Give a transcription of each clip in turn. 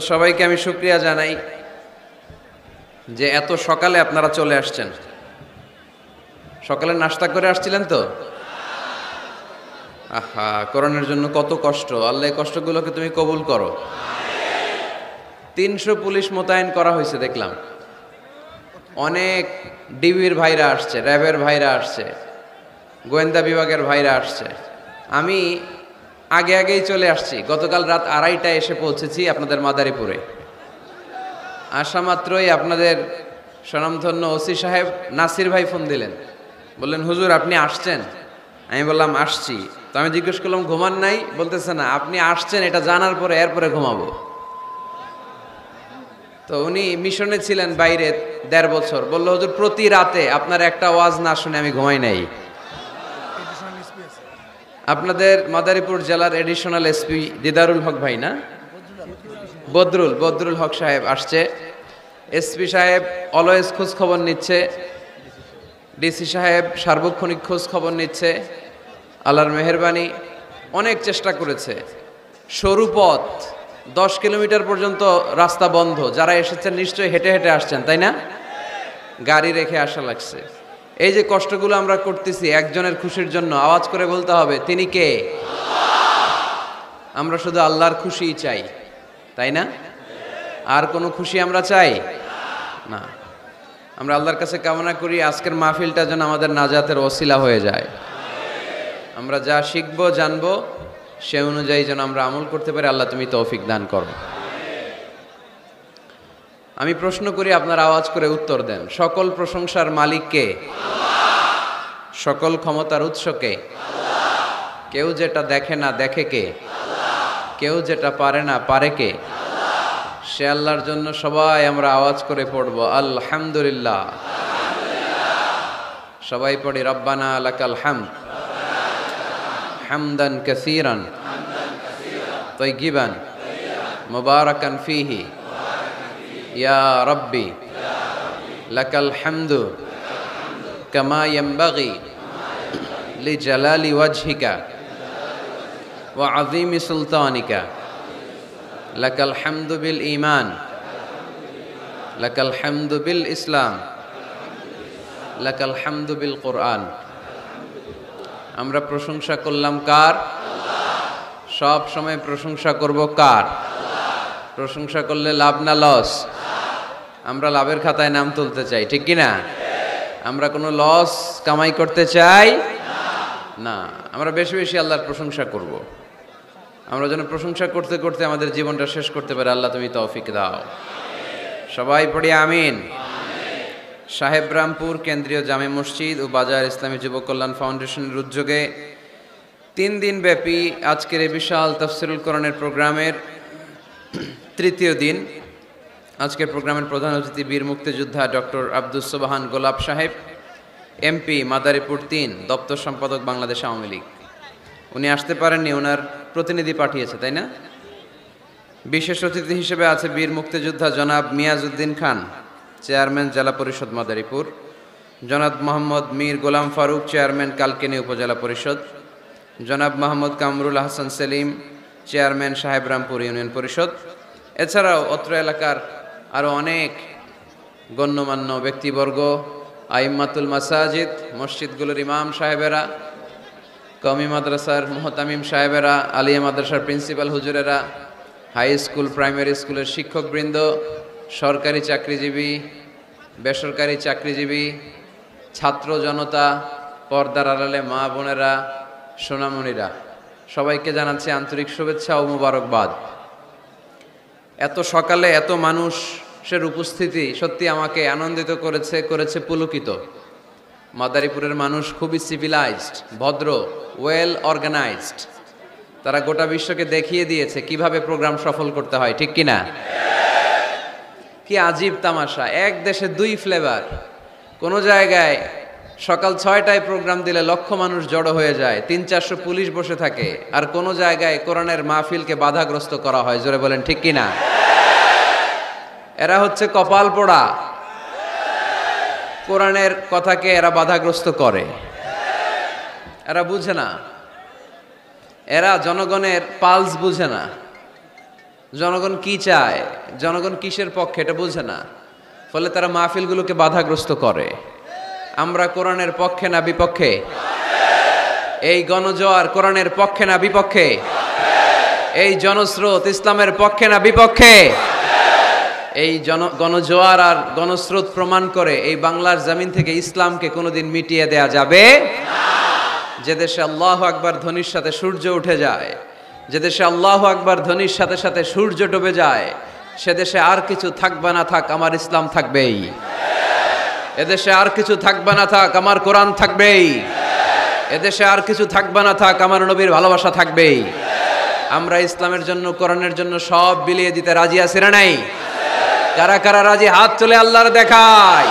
আপনাদের সবাইকে আমি শুকরিয়া জানাই যে এত সকালে আপনারা চলে আসছেন। সকালে নাস্তা করে আসছিলেন তো? আহা, করোনার জন্য কত কষ্ট। আল্লাহ এই কষ্টগুলোকে তুমি কবুল করো। 300 পুলিশ মোতায়েন করা হয়েছে দেখলাম। অনেক ডিবির ভাইরা আসছে, র্যাবের ভাইরা আসছে, গোয়েন্দা বিভাগের ভাইরা আসছে। আমি আগেই চলে আসছি। গতকাল রাত 2:30টায় এসে পৌঁছেছি আপনাদের মাদারীপুরে। আসা মাত্রই আপনাদের স্বনামধন্য ওসি সাহেব নাসির ভাই ফোন দিলেন, বললেন হুজুর আপনি আসছেন? আমি বললাম আসছি। তো আমি জিজ্ঞেস করলাম ঘুমান নাই? বলতেছে না, আপনি আসছেন এটা জানার পরে এরপরে ঘুমাবো। তো উনি মিশনে ছিলেন বাইরে 1.5 বছর। বললো হুজুর প্রতি রাতে আপনার একটা ওয়াজ না শুনে আমি ঘুমাই নাই। আপনাদের মাদারীপুর জেলার এডিশনাল এসপি দিদারুল হক ভাই না, বদরুল হক সাহেব আসছে। এসপি সাহেব অলওয়েজ খোঁজ খবর নিচ্ছে, ডিসি সাহেব সার্বক্ষণিক খোঁজ খবর নিচ্ছে। আল্লাহর মেহেরবানি, অনেক চেষ্টা করেছে। সরু পথ, 10 কিলোমিটার পর্যন্ত রাস্তা বন্ধ। যারা এসেছেন নিশ্চয়ই হেঁটে হেঁটে আসছেন, তাই না? গাড়ি রেখে আসা লাগছে। এই যে কষ্টগুলো আমরা করতেছি একজনের খুশির জন্য, আওয়াজ করে বলতে হবে তিনি কে? আমরা শুধু আল্লাহর খুশিই চাই, তাই না? আর কোনো খুশি আমরা চাই না। আমরা আল্লাহর কাছে কামনা করি আজকের মাহফিলটা যেন আমাদের নাজাতের ওসিলা হয়ে যায়। আমরা যা শিখবো জানবো সে অনুযায়ী যেন আমরা আমল করতে পারি। আল্লাহ তুমি তৌফিক দান করো। আমি প্রশ্ন করি, আপনারা আওয়াজ করে উত্তর দেন। সকল প্রশংসার মালিক কে? সকল ক্ষমতার উৎস কে? কেউ যেটা দেখে না দেখে কে? কেউ যেটা পারে না পারে কে? সে আল্লাহর জন্য সবাই আমরা আওয়াজ করে পড়ব আলহামদুলিল্লাহ। সবাই পড়ি রব্বানা লাকাল হামদ হামদান কাসীরান তাইয়িবান মুবারাকান ফীহি ইয়া রাব্বি লাকাল হামদু কামা ইয়ানবাগি লিজালালি ওয়াজহিকা ওয়া আযীমি সুলতানিকা লাকাল হামদু বিল ঈমান লাকাল হামদু বিল ইসলাম লাকাল হামদু বিল কোরআন। আমরা প্রশংসা করলাম কার? সব সময় প্রশংসা করব কার? প্রশংসা করলে লাভ না লস? আমরা লাভের খাতায় নাম তুলতে চাই, ঠিক কি না? আমরা কোনো লস কামাই করতে চাই না। আমরা বেশি বেশি আল্লাহর প্রশংসা করব। আমরা যেন প্রশংসা করতে করতে আমাদের জীবনটা শেষ করতে পারি। আল্লাহ তুমি তৌফিক দাও। সবাই পড়ি আমিন। সাহেবরামপুর কেন্দ্রীয় জামে মসজিদ ও বাজার ইসলামী যুব কল্যাণ ফাউন্ডেশনের উদ্যোগে 3 দিন ব্যাপী আজকের এই বিশাল তাফসিরুল কোরআনের প্রোগ্রামের 3য় দিন। আজকের প্রোগ্রামের প্রধান অতিথি বীর মুক্তিযোদ্ধা ডক্টর আব্দুস সোবহান গোলাপ সাহেব, এমপি মাদারীপুর 3, দপ্তর সম্পাদক বাংলাদেশ আওয়ামী লীগ। উনি আসতে পারেননি, ওনার প্রতিনিধি পাঠিয়েছে, তাই না? বিশেষ অতিথি হিসেবে আছে বীর মুক্তিযোদ্ধা জনাব মিয়াজউদ্দিন খান, চেয়ারম্যান জেলা পরিষদ মাদারীপুর, জনাব মোহাম্মদ মীর গোলাম ফারুক, চেয়ারম্যান কালকিনি উপজেলা পরিষদ, জনাব মোহাম্মদ কামরুল হাসান সেলিম, চেয়ারম্যান সাহেবরামপুর ইউনিয়ন পরিষদ। এছাড়াও অত্র এলাকার আরও অনেক গণ্যমান্য ব্যক্তিবর্গ, আইম্মাতুল মাসাজিদ, মসজিদগুলোর ইমাম সাহেবেরা, কওমি মাদ্রাসার মুহতামিম সাহেবেরা, আলিয়া মাদ্রাসার প্রিন্সিপাল হুজুরেরা, হাই স্কুল প্রাইমারি স্কুলের শিক্ষকবৃন্দ, সরকারি চাকরিজীবী, বেসরকারি চাকরিজীবী, ছাত্র জনতা, পর্দার আড়ালে মা বোনেরা, সোনামণিরা, সবাইকে জানাচ্ছি আন্তরিক শুভেচ্ছা ও মোবারকবাদ। এত সকালে এত মানুষের উপস্থিতি সত্যি আমাকে আনন্দিত করেছে পুলকিত। মাদারীপুরের মানুষ খুবই সিভিলাইজড, ভদ্র, ওয়েল অর্গানাইজড। তারা গোটা বিশ্বকে দেখিয়ে দিয়েছে কিভাবে প্রোগ্রাম সফল করতে হয়, ঠিক কিনা? কি আজীব তামাশা, এক দেশে 2 ফ্লেভার। কোনো জায়গায় সকাল 6টায় প্রোগ্রাম দিলে লক্ষ মানুষ জড়ো হয়ে যায়, 300-400 পুলিশ বসে থাকে। আর কোনো জায়গায় কোরআনের মাহফিলকে বাধাগ্রস্ত করা হয়। জোরে বলেন ঠিক কিনা? এরা হচ্ছে কপাল পোড়া, কোরআনের কথাকে এরা বাধাগ্রস্ত করে। এরা বুঝে না, এরা জনগণের পালস বুঝে না। জনগণ কি চায়, জনগণ কিসের পক্ষে এটা বোঝে না, ফলে তারা মাহফিলগুলোকে বাধাগ্রস্ত করে। আমরা কোরআনের পক্ষে না বিপক্ষে? এই গণজোয়ার কোরআনের পক্ষে না বিপক্ষে? এই জনস্রোত ইসলামের পক্ষে না বিপক্ষে? এই গণজোয়ার আর গণস্রোত প্রমাণ করে এই বাংলার জমিন থেকে ইসলামকে কোনোদিন মিটিয়ে দেয়া যাবে না। যে দেশে আল্লাহু আকবার ধ্বনির সাথে সূর্য উঠে যায়, যে দেশে আল্লাহু আকবার ধ্বনির সাথে সাথে সূর্য ডুবে যায়, সে দেশে আর কিছু থাকবে না থাক, আমার ইসলাম থাকবেই। এদেশে আর কিছু থাকবে না থাক, আমার কোরআন থাকবেই। এদেশে আর কিছু থাকবে না থাক, আমার নবীর ভালোবাসা থাকবেই। আমরা ইসলামের জন্য, কোরআনের জন্য সব বিলিয়ে দিতে রাজি আছি না নাই? কারা কারা রাজি হাত তুলে আল্লাহর দেখায়।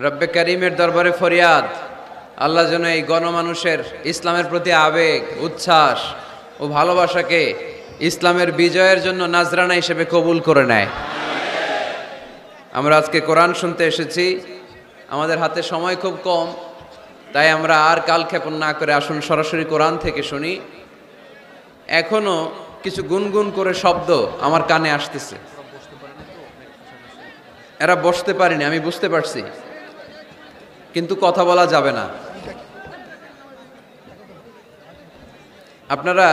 রব্বে করিমের দরবারে ফরিয়াদ, আল্লাহ যেন এই গণমানুষের ইসলামের প্রতি আবেগ, উচ্ছ্বাস ও ভালোবাসাকে ইসলামের বিজয়ের জন্য নাজরানা হিসেবে কবুল করে নেয়। আমরা আজকে কোরআন শুনতে এসেছি, আমাদের হাতে সময় খুব কম, তাই আমরা আর কালক্ষেপণ না করে আসুন সরাসরি কোরআন থেকে শুনি। এখনো কিছু গুনগুন করে শব্দ আমার কানে আসতেছে। এরা বসতে পারেনি, আমি বুঝতে পারছি, কিন্তু কথা বলা যাবে না। আপনারা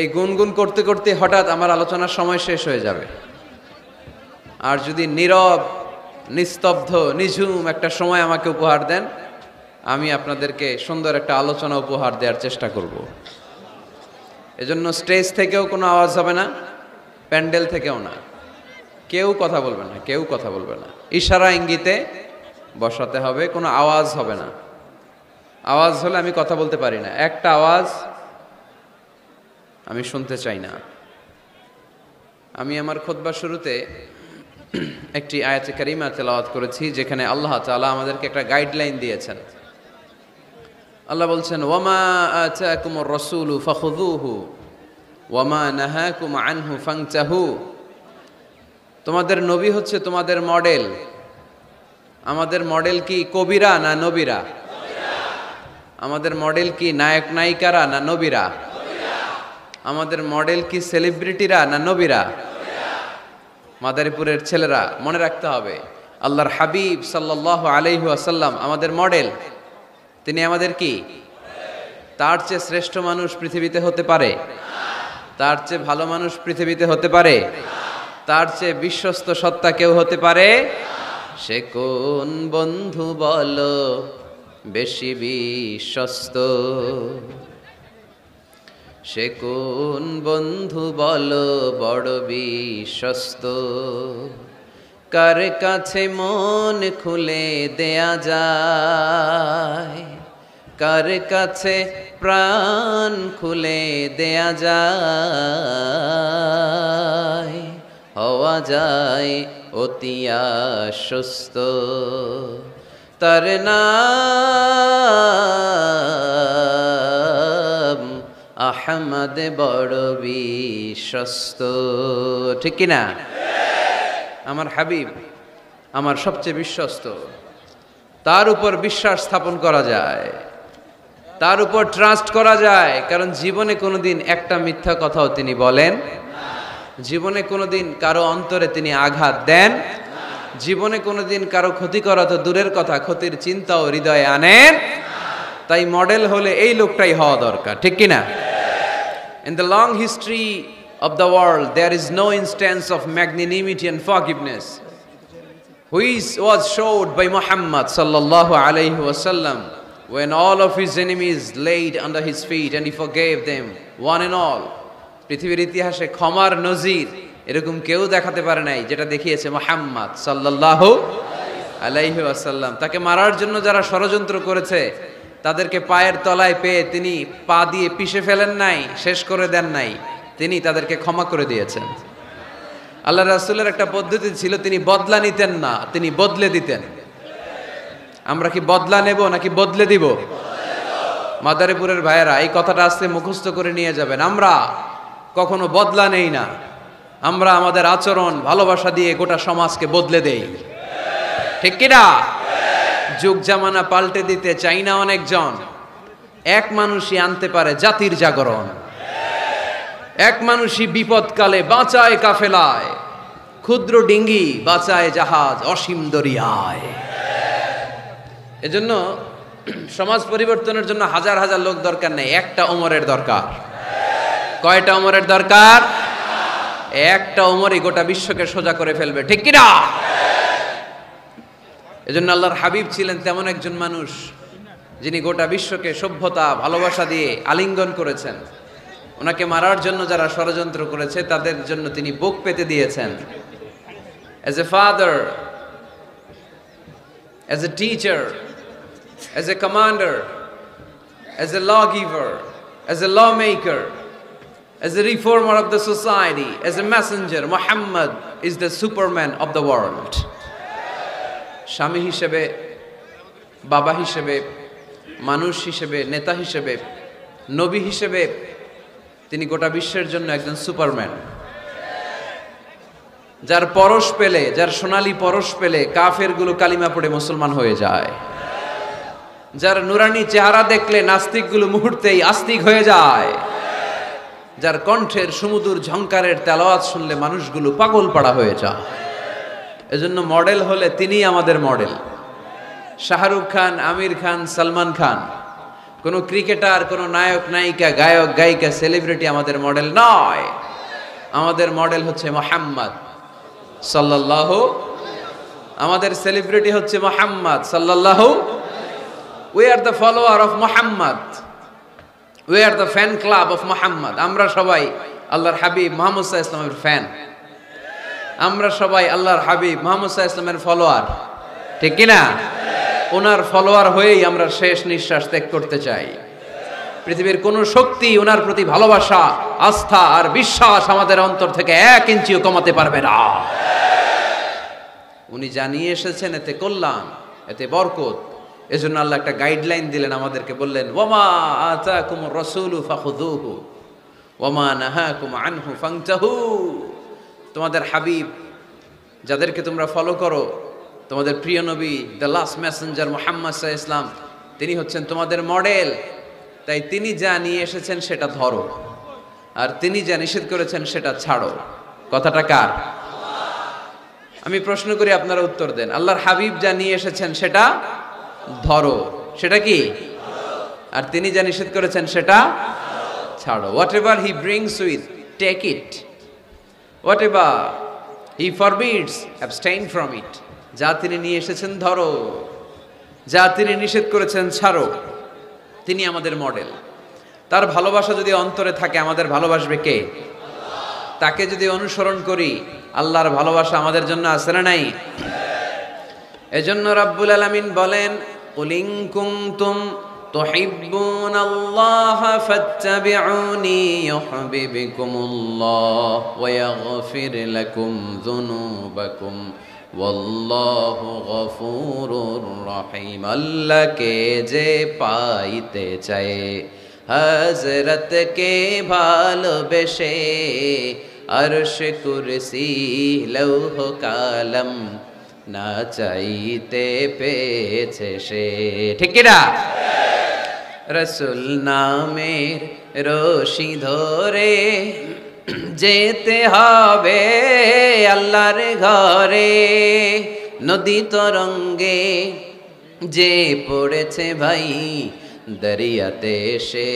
এই গুনগুন করতে করতে হঠাৎ আমার আলোচনার সময় শেষ হয়ে যাবে। আর যদি নীরব, নিস্তব্ধ, নিঝুম একটা সময় আমাকে উপহার দেন, আমি আপনাদেরকে সুন্দর একটা আলোচনা উপহার দেওয়ার চেষ্টা করব। এজন্য স্টেজ থেকেও কোনো আওয়াজ হবে না, প্যান্ডেল থেকেও না, কেউ কথা বলবে না, কেউ কথা বলবে না। ইশারা ইঙ্গিতে বসাতে হবে, কোনো আওয়াজ হবে না। আওয়াজ হলে আমি কথা বলতে পারি না, একটা আওয়াজ আমি শুনতে চাই না। আমি আমার খুতবার শুরুতে একটি আয়াতে কারিমা তেলাওয়াত করেছি, যেখানে আল্লাহ তাআলা আমাদেরকে একটা গাইডলাইন দিয়েছেন। আল্লাহ বলছেন, ওয়ামা আতাকুমুর রাসূলু ফাখুযুহু ওয়ামা নাহাকুম আনহু ফানতাহু। তোমাদের নবী হচ্ছে তোমাদের মডেল। আমাদের মডেল কি কবিরা না নবীরা? আমাদের মডেল কি নায়ক নায়িকারা না নবীরা? আমাদের মডেল কি সেলিব্রিটিরা না নবীরা? মাদারীপুরের ছেলেরা মনে রাখতে হবে, আল্লাহর হাবিব সাল্লাল্লাহু আলাইহি ওয়াসাল্লাম আমাদের মডেল। তিনি আমাদের কি? তার চেয়ে শ্রেষ্ঠ মানুষ পৃথিবীতে হতে পারে? তার চেয়ে ভালো মানুষ পৃথিবীতে হতে পারে? তার চেয়ে বিশ্বস্ত সত্তা কেউ হতে পারে? সে কোন বন্ধু বলো বেশি বিশ্বস্ত? সে কোন বন্ধু বলো বড় বিশ্বস্ত? কার কাছে মন খুলে দেয়া যায়, কার কাছে প্রাণ খুলে দেয়া যায়, হওয়া যায় অতি আশ্বস্ত। তার নাম আহমদ বড় বিশ্বস্ত। ঠিক কিনা? আমার হাবিব আমার সবচেয়ে বিশ্বস্ত। তার উপর বিশ্বাস স্থাপন করা যায়, তার উপর ট্রাস্ট করা যায়, কারণ জীবনে কোনোদিন একটা মিথ্যা কথাও তিনি বলেন, জীবনে কোনোদিন কারো অন্তরে তিনি আঘাত দেন, জীবনে কোনোদিন কারো ক্ষতি করা তো দূরের কথা, ক্ষতির চিন্তাও হৃদয়ে আনেন। তাই মডেল হলে এই লোকটাই হওয়া দরকার। ঠিক কিনা? In the long history of the world, there is no instance of magnanimity and forgiveness which was showed by Muhammad sallallahu alayhi wasallam when all of his enemies laid under his feet and he forgave them one and all. পৃথিবীর ইতিহাসে ক্ষমার নজির এরকম কেউ দেখাতে পারে নাই যেটা দেখিয়েছে মুহাম্মদ সাল্লাল্লাহু আলাইহি ওয়াসাল্লাম। তাকে মারার জন্য যারা ষড়যন্ত্র করেছে তাদেরকে পায়ের তলায় পেয়ে তিনি পা দিয়ে পিষে ফেলেন নাই, শেষ করে দেন নাই, তিনি তাদেরকে ক্ষমা করে দিয়েছেন। আল্লাহ রাসূলের একটা পদ্ধতি ছিল, তিনি বদলা নিতেন না, তিনি বদলে দিতেন। আমরা কি বদলা নেব নাকি বদলে দিব? মাদারীপুরের ভাইয়েরা এই কথাটা আজকে মুখস্থ করে নিয়ে যাবেন। আমরা কখনো বদলা নেই না, আমরা আমাদের আচরণ ভালোবাসা দিয়ে গোটা সমাজকে বদলে দেই, ঠিক কিনা? যুগ জামানা পাল্টে দিতে চাই না অনেকজন, এক মানুষই আনতে পারে জাতির জাগরণ। এক মানুষই বিপদকালে বাঁচায় কাফেলায়, ক্ষুদ্র ডিঙ্গি বাঁচায় জাহাজ অসীম দরিয়ায়। এজন্য সমাজ পরিবর্তনের জন্য হাজার হাজার লোক দরকার নেই, একটা ওমরের দরকার। কয়টা ওমরের দরকার? একটা ওমরই গোটা বিশ্বকে সোজা করে ফেলবে, ঠিক কিনা? এজন্য আল্লাহর হাবিব ছিলেন তেমন একজন মানুষ যিনি গোটা বিশ্বকে সভ্যতা ভালোবাসা দিয়ে আলিঙ্গন করেছেন। ওনাকে মারার জন্য যারা ষড়যন্ত্র করেছে তাদের জন্য তিনি বুক পেতে দিয়েছেন। As a father, as a teacher, as a commander, as a lawgiver, as a lawmaker, as a reformer of the society, as a messenger, Muhammad is the superman of the world. স্বামী হিসেবে, বাবা হিসেবে, মানুষ হিসেবে, নেতা হিসেবে, নবী হিসেবে তিনি গোটা বিশ্বের জন্য একজন সুপারম্যান। যার পরশ পেলে, যার সোনালী পরশ পেলে কাফেরগুলো কালিমা পড়ে মুসলমান হয়ে যায়। যার নুরানি চেহারা দেখলে নাস্তিকগুলো মুহূর্তেই আস্তিক হয়ে যায়। যার কণ্ঠের সুমধুর ঝংকারের তেলাওয়াত শুনলে মানুষগুলো পাগল পাড়া হয়ে যায়। এজন্য মডেল হলে তিনিই আমাদের মডেল। শাহরুখ খান, আমির খান, সালমান খান, কোনো ক্রিকেটার, কোনো নায়ক নায়িকা, গায়ক গায়িকা, সেলিব্রিটি আমাদের মডেল নয়। আমাদের মডেল হচ্ছে মুহাম্মদ সাল্লাল্লাহু, আমাদের সেলিব্রিটি হচ্ছে মুহাম্মদ সাল্লাল্লাহু। We are the follower of Muhammad. We are the fan club of Muhammad. আমরা সবাই আল্লাহর হাবিব মুহাম্মদ সাল্লাল্লাহু আলাইহি ওয়াসাল্লামের ফ্যান। আমরা সবাই আল্লাহর হাবিব মুহাম্মদ সাল্লাল্লাহু আলাইহি ওয়াসাল্লামের ফলোয়ার, ঠিক কি না? ওনার ফলোয়ার হয়েই আমরা শেষ নিঃশ্বাস ত্যাগ করতে চাই। পৃথিবীর কোন শক্তি ওনার প্রতি ভালোবাসা, আস্থা আর বিশ্বাস আমাদের অন্তর থেকে 1 ইঞ্চিও কমাতে পারবে না। উনি জানিয়ে এসেছেন এতে কল্যাণ, এতে বরকত। এজন্য আল্লাহ একটা গাইডলাইন দিলেন আমাদেরকে, বললেন ওয়ামা আতাকুমুর রাসূলু ফাখুযুহু ওয়ামা নাহাকুম আনহু ফান্তাহু। তোমাদের হাবিব যাদেরকে তোমরা ফলো করো, তোমাদের প্রিয় নবী দ্য লাস্ট মেসেঞ্জার মুহাম্মদ সাল্লাল্লাহু আলাইহি ওয়াসাল্লাম, তিনি হচ্ছেন তোমাদের মডেল। তাই তিনি যা নিয়ে এসেছেন সেটা ধরো, আর তিনি যা নিষেধ করেছেন সেটা ছাড়ো। কথাটা কার? আমি প্রশ্ন করি, আপনারা উত্তর দেন। আল্লাহর হাবিব যা নিয়ে এসেছেন সেটা ধরো, সেটা কি? আর তিনি যা নিষেধ করেছেন সেটা ছাড়ো। Whatever he brings with, take it. Whatever he forbids, abstain from it. যা তিনি নিয়ে এসেছেন ধরো, যা তিনি নিষেধ করেছেন ছাড়ো। তিনি আমাদের মডেল। তার ভালোবাসা যদি অন্তরে থাকে, আমাদের ভালোবাসবে কে? তাকে যদি অনুসরণ করি, আল্লাহর ভালোবাসা আমাদের জন্য আছে না নাই? এজন্য রাব্বুল আলামিন বলেন, কুল ইন কুনতুম তুহিব্বুনাল্লাহা ফাত্তাবিউনি ইউহিব্বুকুমুল্লাহ ওয়া ইয়াগফির লাকুম যুনুবাকুম ওয়াল্লাহু গফুরুর রহিম। আল্লাহকে যে পাইতে চায়, হযরতকে ভালোবেসে, আরশ কুরসি লৌহ কালাম না চাইতে পেয়েছে সে, ঠিক কি না? রাসূল নামের রশি ধরে যেতে হবে আল্লাহর ঘরে। নদী তরঙ্গে যে পড়েছে ভাই, দরিয়াতে সে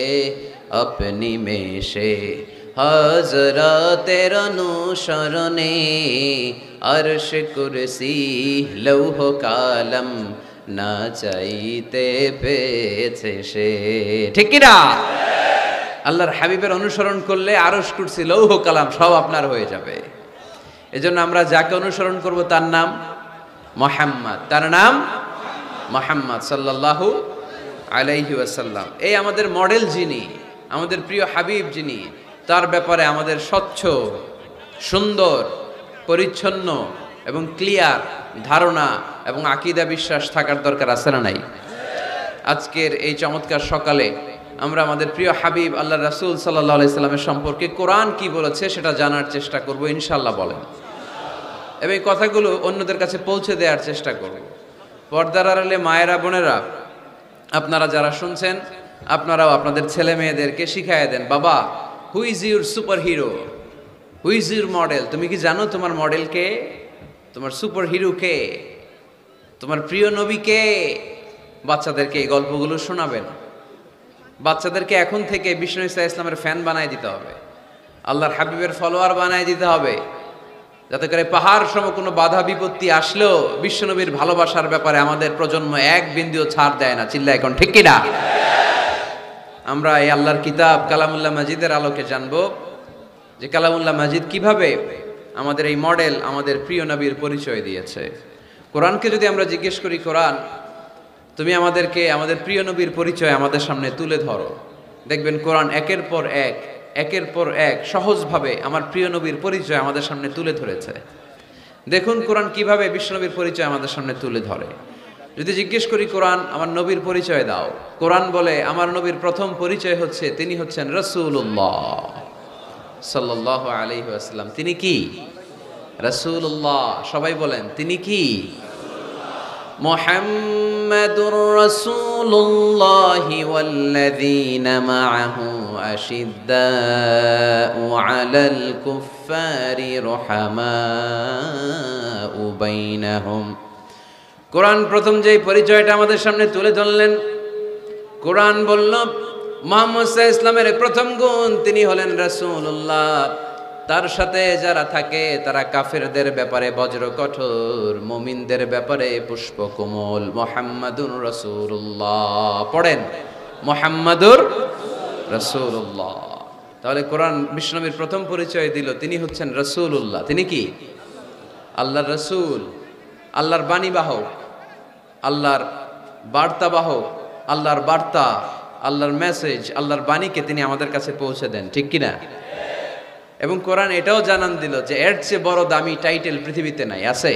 আপনি মেশে, হযরতের অনুসরণে আরশ কুরসি লৌহ কালাম না চাইতে পেয়েছে সে, ঠিক কি না? আল্লাহর হাবিবের অনুসরণ করলে আরশ কুরসি লৌহ কালাম সব আপনার হয়ে যাবে। এজন্য আমরা যাকে অনুসরণ করব তার নাম মুহাম্মদ, তার নাম মুহাম্মদ সাল্লাল্লাহু আলাইহি ওয়াসাল্লাম। এই আমাদের মডেল যিনি, আমাদের প্রিয় হাবিব যিনি, তার ব্যাপারে আমাদের স্বচ্ছ, সুন্দর, পরিচ্ছন্ন এবং ক্লিয়ার ধারণা এবং আকীদা বিশ্বাস থাকার দরকার আছে না নাই? আজকের এই চমৎকার সকালে আমরা আমাদের প্রিয় হাবিব আল্লাহ রাসূল সাল্লাল্লাহু আলাইহি সাল্লামের সম্পর্কে কোরআন কি বলেছে সেটা জানার চেষ্টা করব ইনশাআল্লাহ বলেন, এবং এই কথাগুলো অন্যদের কাছে পৌঁছে দেওয়ার চেষ্টা করব। পর্দার আড়ালে মায়েরা বোনেরা, আপনারা যারা শুনছেন আপনারাও আপনাদের ছেলে মেয়েদেরকে শিখাইয়া দেন, বাবা who is your super hero, who is your model, তুমি কি জানো তোমার মডেল কে, তোমার সুপার হিরো কে, তোমার প্রিয় নবী কে? বাচ্চাদেরকে এই গল্পগুলো শোনাবেন। বাচ্চাদেরকে এখন থেকে বিষ্ণু ইসা ইসলামের ফ্যান বানায় দিতে হবে, আল্লাহর হাবিবের ফলোয়ার বানায় দিতে হবে, যাতে করে পাহাড় সম কোনো বাধা বিপত্তি আসলেও বিশ্বনবীর ভালোবাসার ব্যাপারে আমাদের প্রজন্ম এক বিন্দুও ছাড় দেয় না। চিল্লা এখন ঠিক কিনা? আমরা এই আল্লাহর কিতাব কালামুল্লাহ মাজিদের আলোকে জানবো যে কালামুল্লাহ মাজিদ কিভাবে আমাদের এই মডেল, আমাদের প্রিয় নবীর পরিচয় দিয়েছে। কোরআনকে যদি আমরা জিজ্ঞেস করি, কোরআন তুমি আমাদেরকে আমাদের প্রিয় নবীর পরিচয় আমাদের সামনে তুলে ধরো, দেখবেন কোরআন একের পর এক সহজভাবে আমার প্রিয় নবীর পরিচয় আমাদের সামনে তুলে ধরেছে। দেখুন কোরআন কিভাবে বিশ্বনবীর পরিচয় আমাদের সামনে তুলে ধরে। যদি জিজ্ঞেস করি, কোরআন আমার নবীর পরিচয় দাও, কোরআন বলে আমার নবীর প্রথম পরিচয় হচ্ছে তিনি হচ্ছেন রাসূলুল্লাহ সাল্লাল্লাহু আলাইহি ওয়াসাল্লাম। তিনি কি? রাসূলুল্লাহ। সবাই বলেন তিনি কি? মুহাম্মাদুর রাসূলুল্লাহ ওয়াল্লাযীনা মাআহু আশিদ্দাউ আলাল কুফফারি রুহামাউ বাইনাহুম। কোরআন প্রথম যে পরিচয়টা আমাদের সামনে তুলে ধরলেন, কোরআন বলল মুহাম্মদ সাল্লাল্লাহু আলাইহি ইসলামের প্রথম গুণ তিনি হলেন রাসূলুল্লাহ। তার সাথে যারা থাকে তারা কাফেরদের ব্যাপারে বজ্র কঠোর, মুমিনদের ব্যাপারে পুষ্পকোমল। মুহাম্মাদুর রাসূলুল্লাহ পড়েন, মুহাম্মাদুর রাসূলুল্লাহ। তাহলে কোরআন বিশ্বনবীর প্রথম পরিচয় দিল তিনি হচ্ছেন রাসূলুল্লাহ। তিনি কি? আল্লাহর রাসূল, আল্লাহর বাণীবাহক, আল্লাহর বার্তাবাহক, আল্লাহর বার্তা, আল্লাহর মেসেজ, আল্লাহর বাণীকে তিনি আমাদের কাছে পৌঁছে দেন, ঠিক কিনা? এবং কোরআন এটাও জানান দিল যে এর চেয়ে বড় দামি টাইটেল পৃথিবীতে নাই। আছে?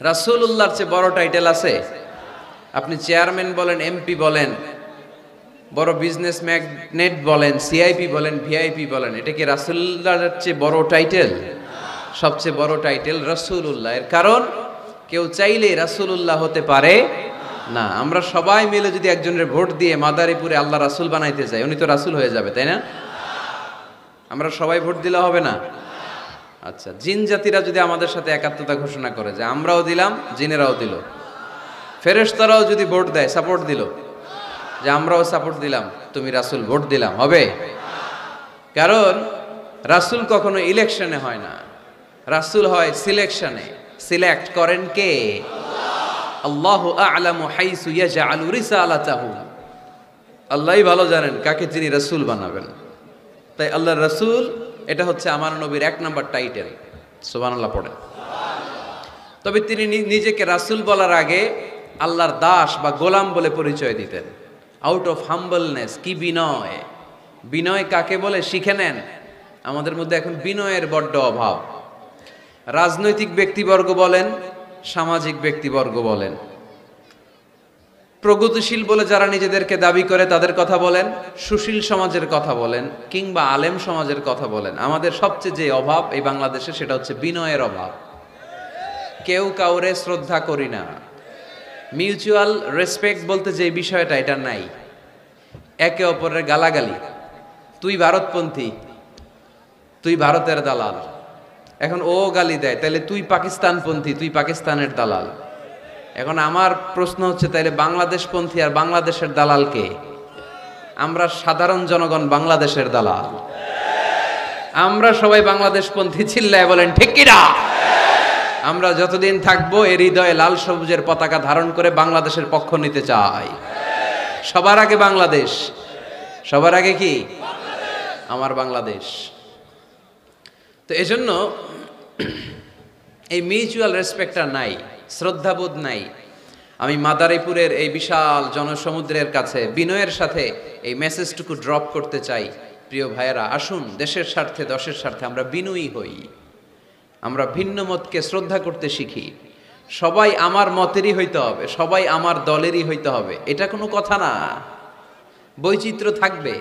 রাসূলুল্লাহর চেয়ে বড় টাইটেল আছে? আপনি চেয়ারম্যান বলেন, এমপি বলেন, বড় বিজনেস ম্যাগনেট বলেন, সিআইপি বলেন, ভিআইপি বলেন, এটা কি রাসূলুল্লাহর চেয়ে বড় টাইটেল? সবচেয়ে বড় টাইটেল রাসূলুল্লাহ। এর কারণ কেউ চাইলেই রাসূলুল্লাহ হতে পারে না। আমরা সবাই মিলে যদি একজনের ভোট দিয়ে মাদারীপুরে আল্লাহ রাসূল বানাইতে যাই, উনি তো রাসূল হয়ে যাবে, তাই না? আমরা সবাই ভোট দিলে হবে না? আচ্ছা, জিন জাতিরা যদি আমাদের সাথে একাত্মতা ঘোষণা করে যে আমরাও দিলাম, জিনেরাও দিল, ফেরেশতারাও যদি ভোট দেয়, সাপোর্ট দিল যে আমরাও সাপোর্ট দিলাম, তুমি রাসূল ভোট দিলাম, হবে? কারণ রাসূল কখনো ইলেকশনে হয় না, রাসূল হয় সিলেকশনে। সিলেক্ট করেন কে? আল্লাহু আ'লামু হাইসু ইয়াজআলু রিসালাতাহু। আল্লাহই ভালো জানেন কাকে তিনি রাসূল বানাবেন। তাই আল্লাহর রাসূল এটা হচ্ছে আমার নবীর এক নাম্বার টাইটেল। সুবহানাল্লাহ পড়েন। তবে তিনি নিজেকে রাসূল বলার আগে আল্লাহর দাস বা গোলাম বলে পরিচয় দিতেন। আউট অফ হাম্বলনেস, কি বিনয়! বিনয় কাকে বলে শিখে নেন। আমাদের মধ্যে এখন বিনয়ের বড্ড অভাব। রাজনৈতিক ব্যক্তিবর্গ বলেন, সামাজিক ব্যক্তিবর্গ বলেন, প্রগতিশীল বলে যারা নিজেদেরকে দাবি করে তাদের কথা বলেন, সুশীল সমাজের কথা বলেন, কিংবা আলেম সমাজের কথা বলেন, আমাদের সবচেয়ে যে অভাব এই বাংলাদেশে সেটা হচ্ছে বিনয়ের অভাব। কেউ কাউরে শ্রদ্ধা করি না, মিউচুয়াল রেসপেক্ট বলতে যে বিষয়টা এটা নাই। একে অপরের গালাগালি, তুই ভারতপন্থী, তুই ভারতের দালাল। এখন ও গালি দেয়, তাহলে তুই পাকিস্তানপন্থী, তুই পাকিস্তানের দালাল। এখন আমার প্রশ্ন হচ্ছে, তাইলে বাংলাদেশপন্থী আর বাংলাদেশের দালাল কে? আমরা সাধারণ জনগণ বাংলাদেশের দালাল। আমরা সবাই বাংলাদেশপন্থী, চিল্লায় বলেন ঠিক কিনা? আমরা যতদিন থাকবো এর হৃদয়ে লাল সবুজের পতাকা ধারণ করে বাংলাদেশের পক্ষ নিতে চাই। সবার আগে বাংলাদেশ, সবার আগে কি? আমার বাংলাদেশ। তো এজন্য এই মিউচুয়াল রেসপেক্টটা নাই, শ্রদ্ধাবোধ নাই। আমি মাদারীপুরের এই বিশাল জনসমুদ্রের কাছে বিনয়ের সাথে এই মেসেজটুকু ড্রপ করতে চাই। প্রিয় ভাইয়েরা, আসুন দেশের স্বার্থে, দশের স্বার্থে আমরা বিনয়ী হই। আমরা ভিন্ন মতকে শ্রদ্ধা করতে শিখি। সবাই আমার মতেরই হইতে হবে, সবাই আমার দলেরই হইতে হবে, এটা কোনো কথা না। বৈচিত্র্য থাকবে,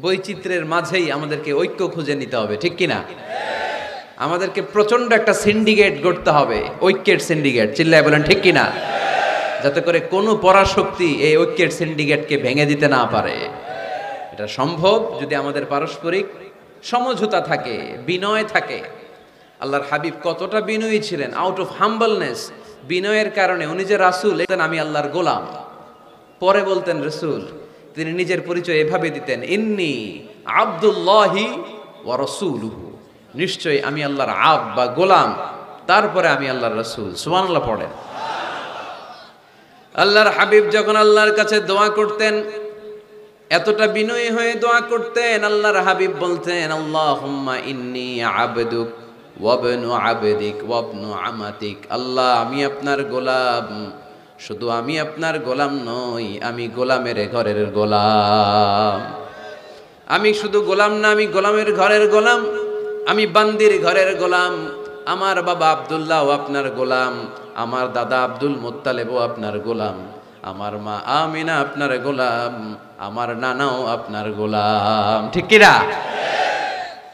বৈচিত্র্যের মাঝেই আমাদেরকে ঐক্য খুঁজে নিতে হবে, ঠিক কিনা? আমাদেরকে প্রচন্ড একটা সিন্ডিকেট গড়তে হবে, ঐক্যের সিন্ডিকেট, চিল্লায় বলেন ঠিক কিনা? যাতে করে কোনো পরাশক্তি এই ঐক্যের সিন্ডিকেটকে ভেঙে দিতে না পারে। এটা সম্ভব যদি আমাদের পারস্পরিক সমঝোতা থাকে, বিনয় থাকে। আল্লাহর হাবিব কতটা বিনয়ী ছিলেন, আউট অফ হাম্বলনেস, বিনয়ের কারণে উনি যে রাসূল, আমি আল্লাহর গোলাম। পরে বলতেন রাসূল, তিনি নিজের পরিচয় এভাবে দিতেন, ইন্নী আব্দুল্লাহি ওয়া রাসূলুহু, নিশ্চয়ই আমি আল্লাহর আব বা গোলাম, তারপরে আমি আল্লাহর রাসূল। সুবহানাল্লাহ পড়েন। আল্লাহর হাবিব যখন আল্লাহর কাছে দোয়া করতেন, এতটা বিনয়ী হয়ে দোয়া করতেন, আল্লাহর হাবিব বলতেন, আল্লাহুম্মা ইন্নী আবদুক ওয়া ইবনু আবদিক ওয়া ইবনু আমাতিক। আল্লাহ, আমি আপনার গোলাম, শুধু আমি আপনার গোলাম নই, আমি গোলামের ঘরের গোলাম। আমি শুধু গোলাম না, আমি গোলামের ঘরের গোলাম, আমি বান্দির ঘরের গোলাম। আমার বাবা আব্দুল্লাহ ও আপনার গোলাম, আমার দাদা আব্দুল মুত্তালিব ও আপনার গোলাম, আমার মা আমিনা আপনার গোলাম, আমার নানাও আপনার গোলাম, ঠিক কিনা?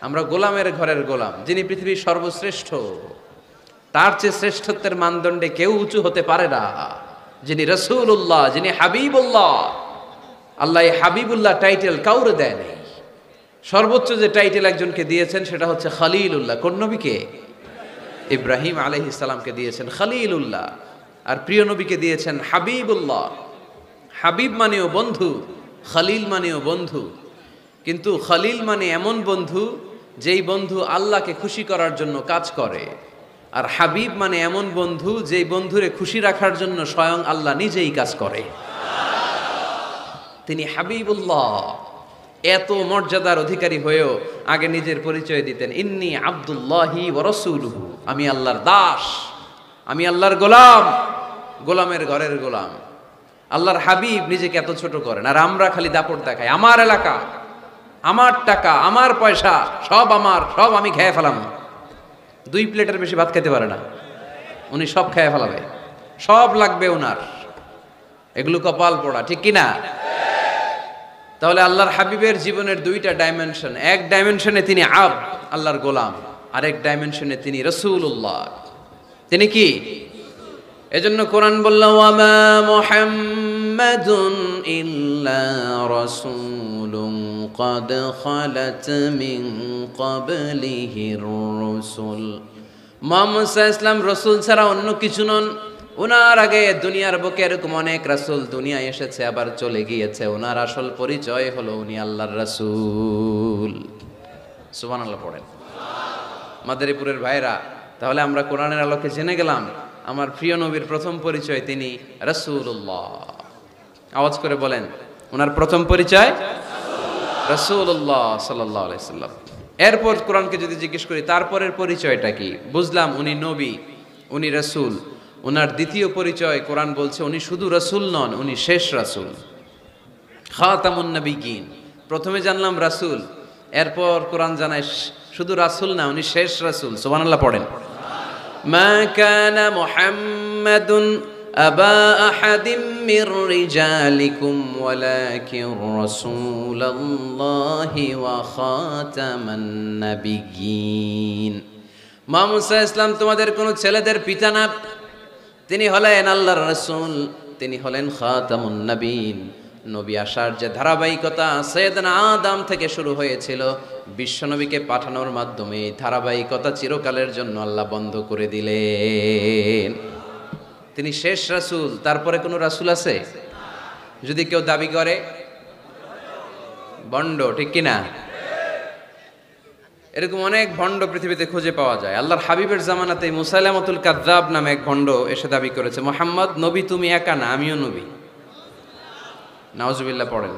আমরা গোলামের ঘরের গোলাম। যিনি পৃথিবীর সর্বশ্রেষ্ঠ, তার চেয়ে শ্রেষ্ঠত্বের মানদণ্ডে কেউ উঁচু হতে পারে না। যিনি রাসূলুল্লাহ, যিনি হাবিবুল্লাহ। আল্লাহ এই হাবিবুল্লাহ টাইটেল কাউরে দেয় নাই। সর্বোচ্চ যে টাইটেল একজনকে দিয়েছেন সেটা হচ্ছে খলিলুল্লাহ। কোন নবীকে? ইব্রাহিম আলাইহিস সালামকে দিয়েছেন খলিলুল্লাহ, আর প্রিয় নবীকে দিয়েছেন হাবিবুল্লাহ। হাবিব মানেও বন্ধু, খলিল মানেও বন্ধু। কিন্তু খলিল মানে এমন বন্ধু যেই বন্ধু আল্লাহকে খুশি করার জন্য কাজ করে, আর হাবিব মানে এমন বন্ধু যেই বন্ধুরে খুশি রাখার জন্য স্বয়ং আল্লাহ নিজেই কাজ করে। তিনি হাবিবুল্লাহ। এত মর্যাদার অধিকারী হয়েও আগে নিজের পরিচয় দিতেন, ইন্নী আব্দুল্লাহি ওয়া রাসূলুহু, আমি আল্লাহর দাস, আমি আল্লাহর গোলাম, গোলামের ঘরের গোলাম। আল্লাহর হাবিব নিজেকে এত ছোট করেন, আর আমরা খালি দাপট দেখাই, আমার এলাকা, আমার টাকা, আমার পয়সা, সব আমার, সব আমি খেয়ে ফেলাম। 2 প্লেটের বেশি ভাত খেতে পারে না, উনি সব খেয়ে ফেলাবে, সব লাগবে ওনার। এগুলো কপাল পোড়া, ঠিক কিনা? তাহলে আল্লাহর হাবিবের জীবনের 2টা ডাইমেনশন। এক ডাইমেনশনে তিনি আল্লাহর গোলাম, আরেক ডাইমেনশনে তিনি রাসূলুল্লাহ। তিনি কি? এজন্য কোরআন বলল, ওয়ামা মুহাম্মাদুন ইল্লা রাসূলুন ক্বাদ খালাত মিন ক্বাবলিহির রাসূল। মুহাম্মদ সাল্লাল্লাহু আলাইহি ওয়াসাল্লাম রাসূল ছাড়া অন্য কিছু নন। ওনার আগে দুনিয়ার বুকে এরকম অনেক রাসূল দুনিয়ায় এসেছে, আবার চলে গিয়েছে। ওনার আসল পরিচয় হলো উনি আল্লাহর রাসূল। সুবহানাল্লাহ পড়েন। মাদারীপুরের ভাইরা, তাহলে আমরা কোরআনের আলোকে জেনে গেলাম আমার প্রিয় নবীর প্রথম পরিচয় তিনি রাসূলুল্লাহ। আওয়াজ করে বলেন, ওনার প্রথম পরিচয় রাসূলুল্লাহ সাল্লাল্লাহু আলাইহি সাল্লাম। এরপর কোরআনকে যদি জিজ্ঞেস করি তারপরের পরিচয়টা কি, বুঝলাম উনি নবী, উনি রাসূল। ওনার দ্বিতীয় পরিচয় কোরআন বলছে উনি শুধু রাসূল নন, উনি শেষ রাসূল, খাতামুন নবিয়্যিন। প্রথমে জানলাম রাসূল, এরপর কোরআন জানায় শুধু রাসূল না, উনি শেষ রাসূল। সুবহানাল্লাহ পড়েন। মা কানা মুহাম্মাদুন আবা আহাদিম মির রিজালিকুম ওয়ালাকিন রাসূলুল্লাহি ওয়া খাতামান নবিয়্যিন। মুহাম্মদ সাল্লাল্লাহু আলাইহি ওয়াসাল্লাম তোমাদের কোন ছেলেদের পিতা না, তিনি হলেন আল্লাহর রাসূল, তিনি হলেন খাতামুন নবীন। নবী আসার যে ধারাবাহিকতা সাইয়েদনা আদম থেকে শুরু হয়েছিল, বিশ্বনবীকে পাঠানোর মাধ্যমে এই ধারাবাহিকতা চিরকালের জন্য আল্লাহ বন্ধ করে দিলেন। তিনি শেষ রাসূল। তারপরে কোনো রাসূল আছে? যদি কেউ দাবি করে ভণ্ড, ঠিক কিনা? এরকম অনেক ভণ্ড পৃথিবীতে খুঁজে পাওয়া যায়। আল্লাহর হাবিবের জামানাতে মুসাইলামাতুল কাযযাব নামে এক ভণ্ড এসে দাবি করেছে, মুহাম্মদ নবী তুমি একা না, আমিও নবী। নাউজুবিল্লাহ পড়েন।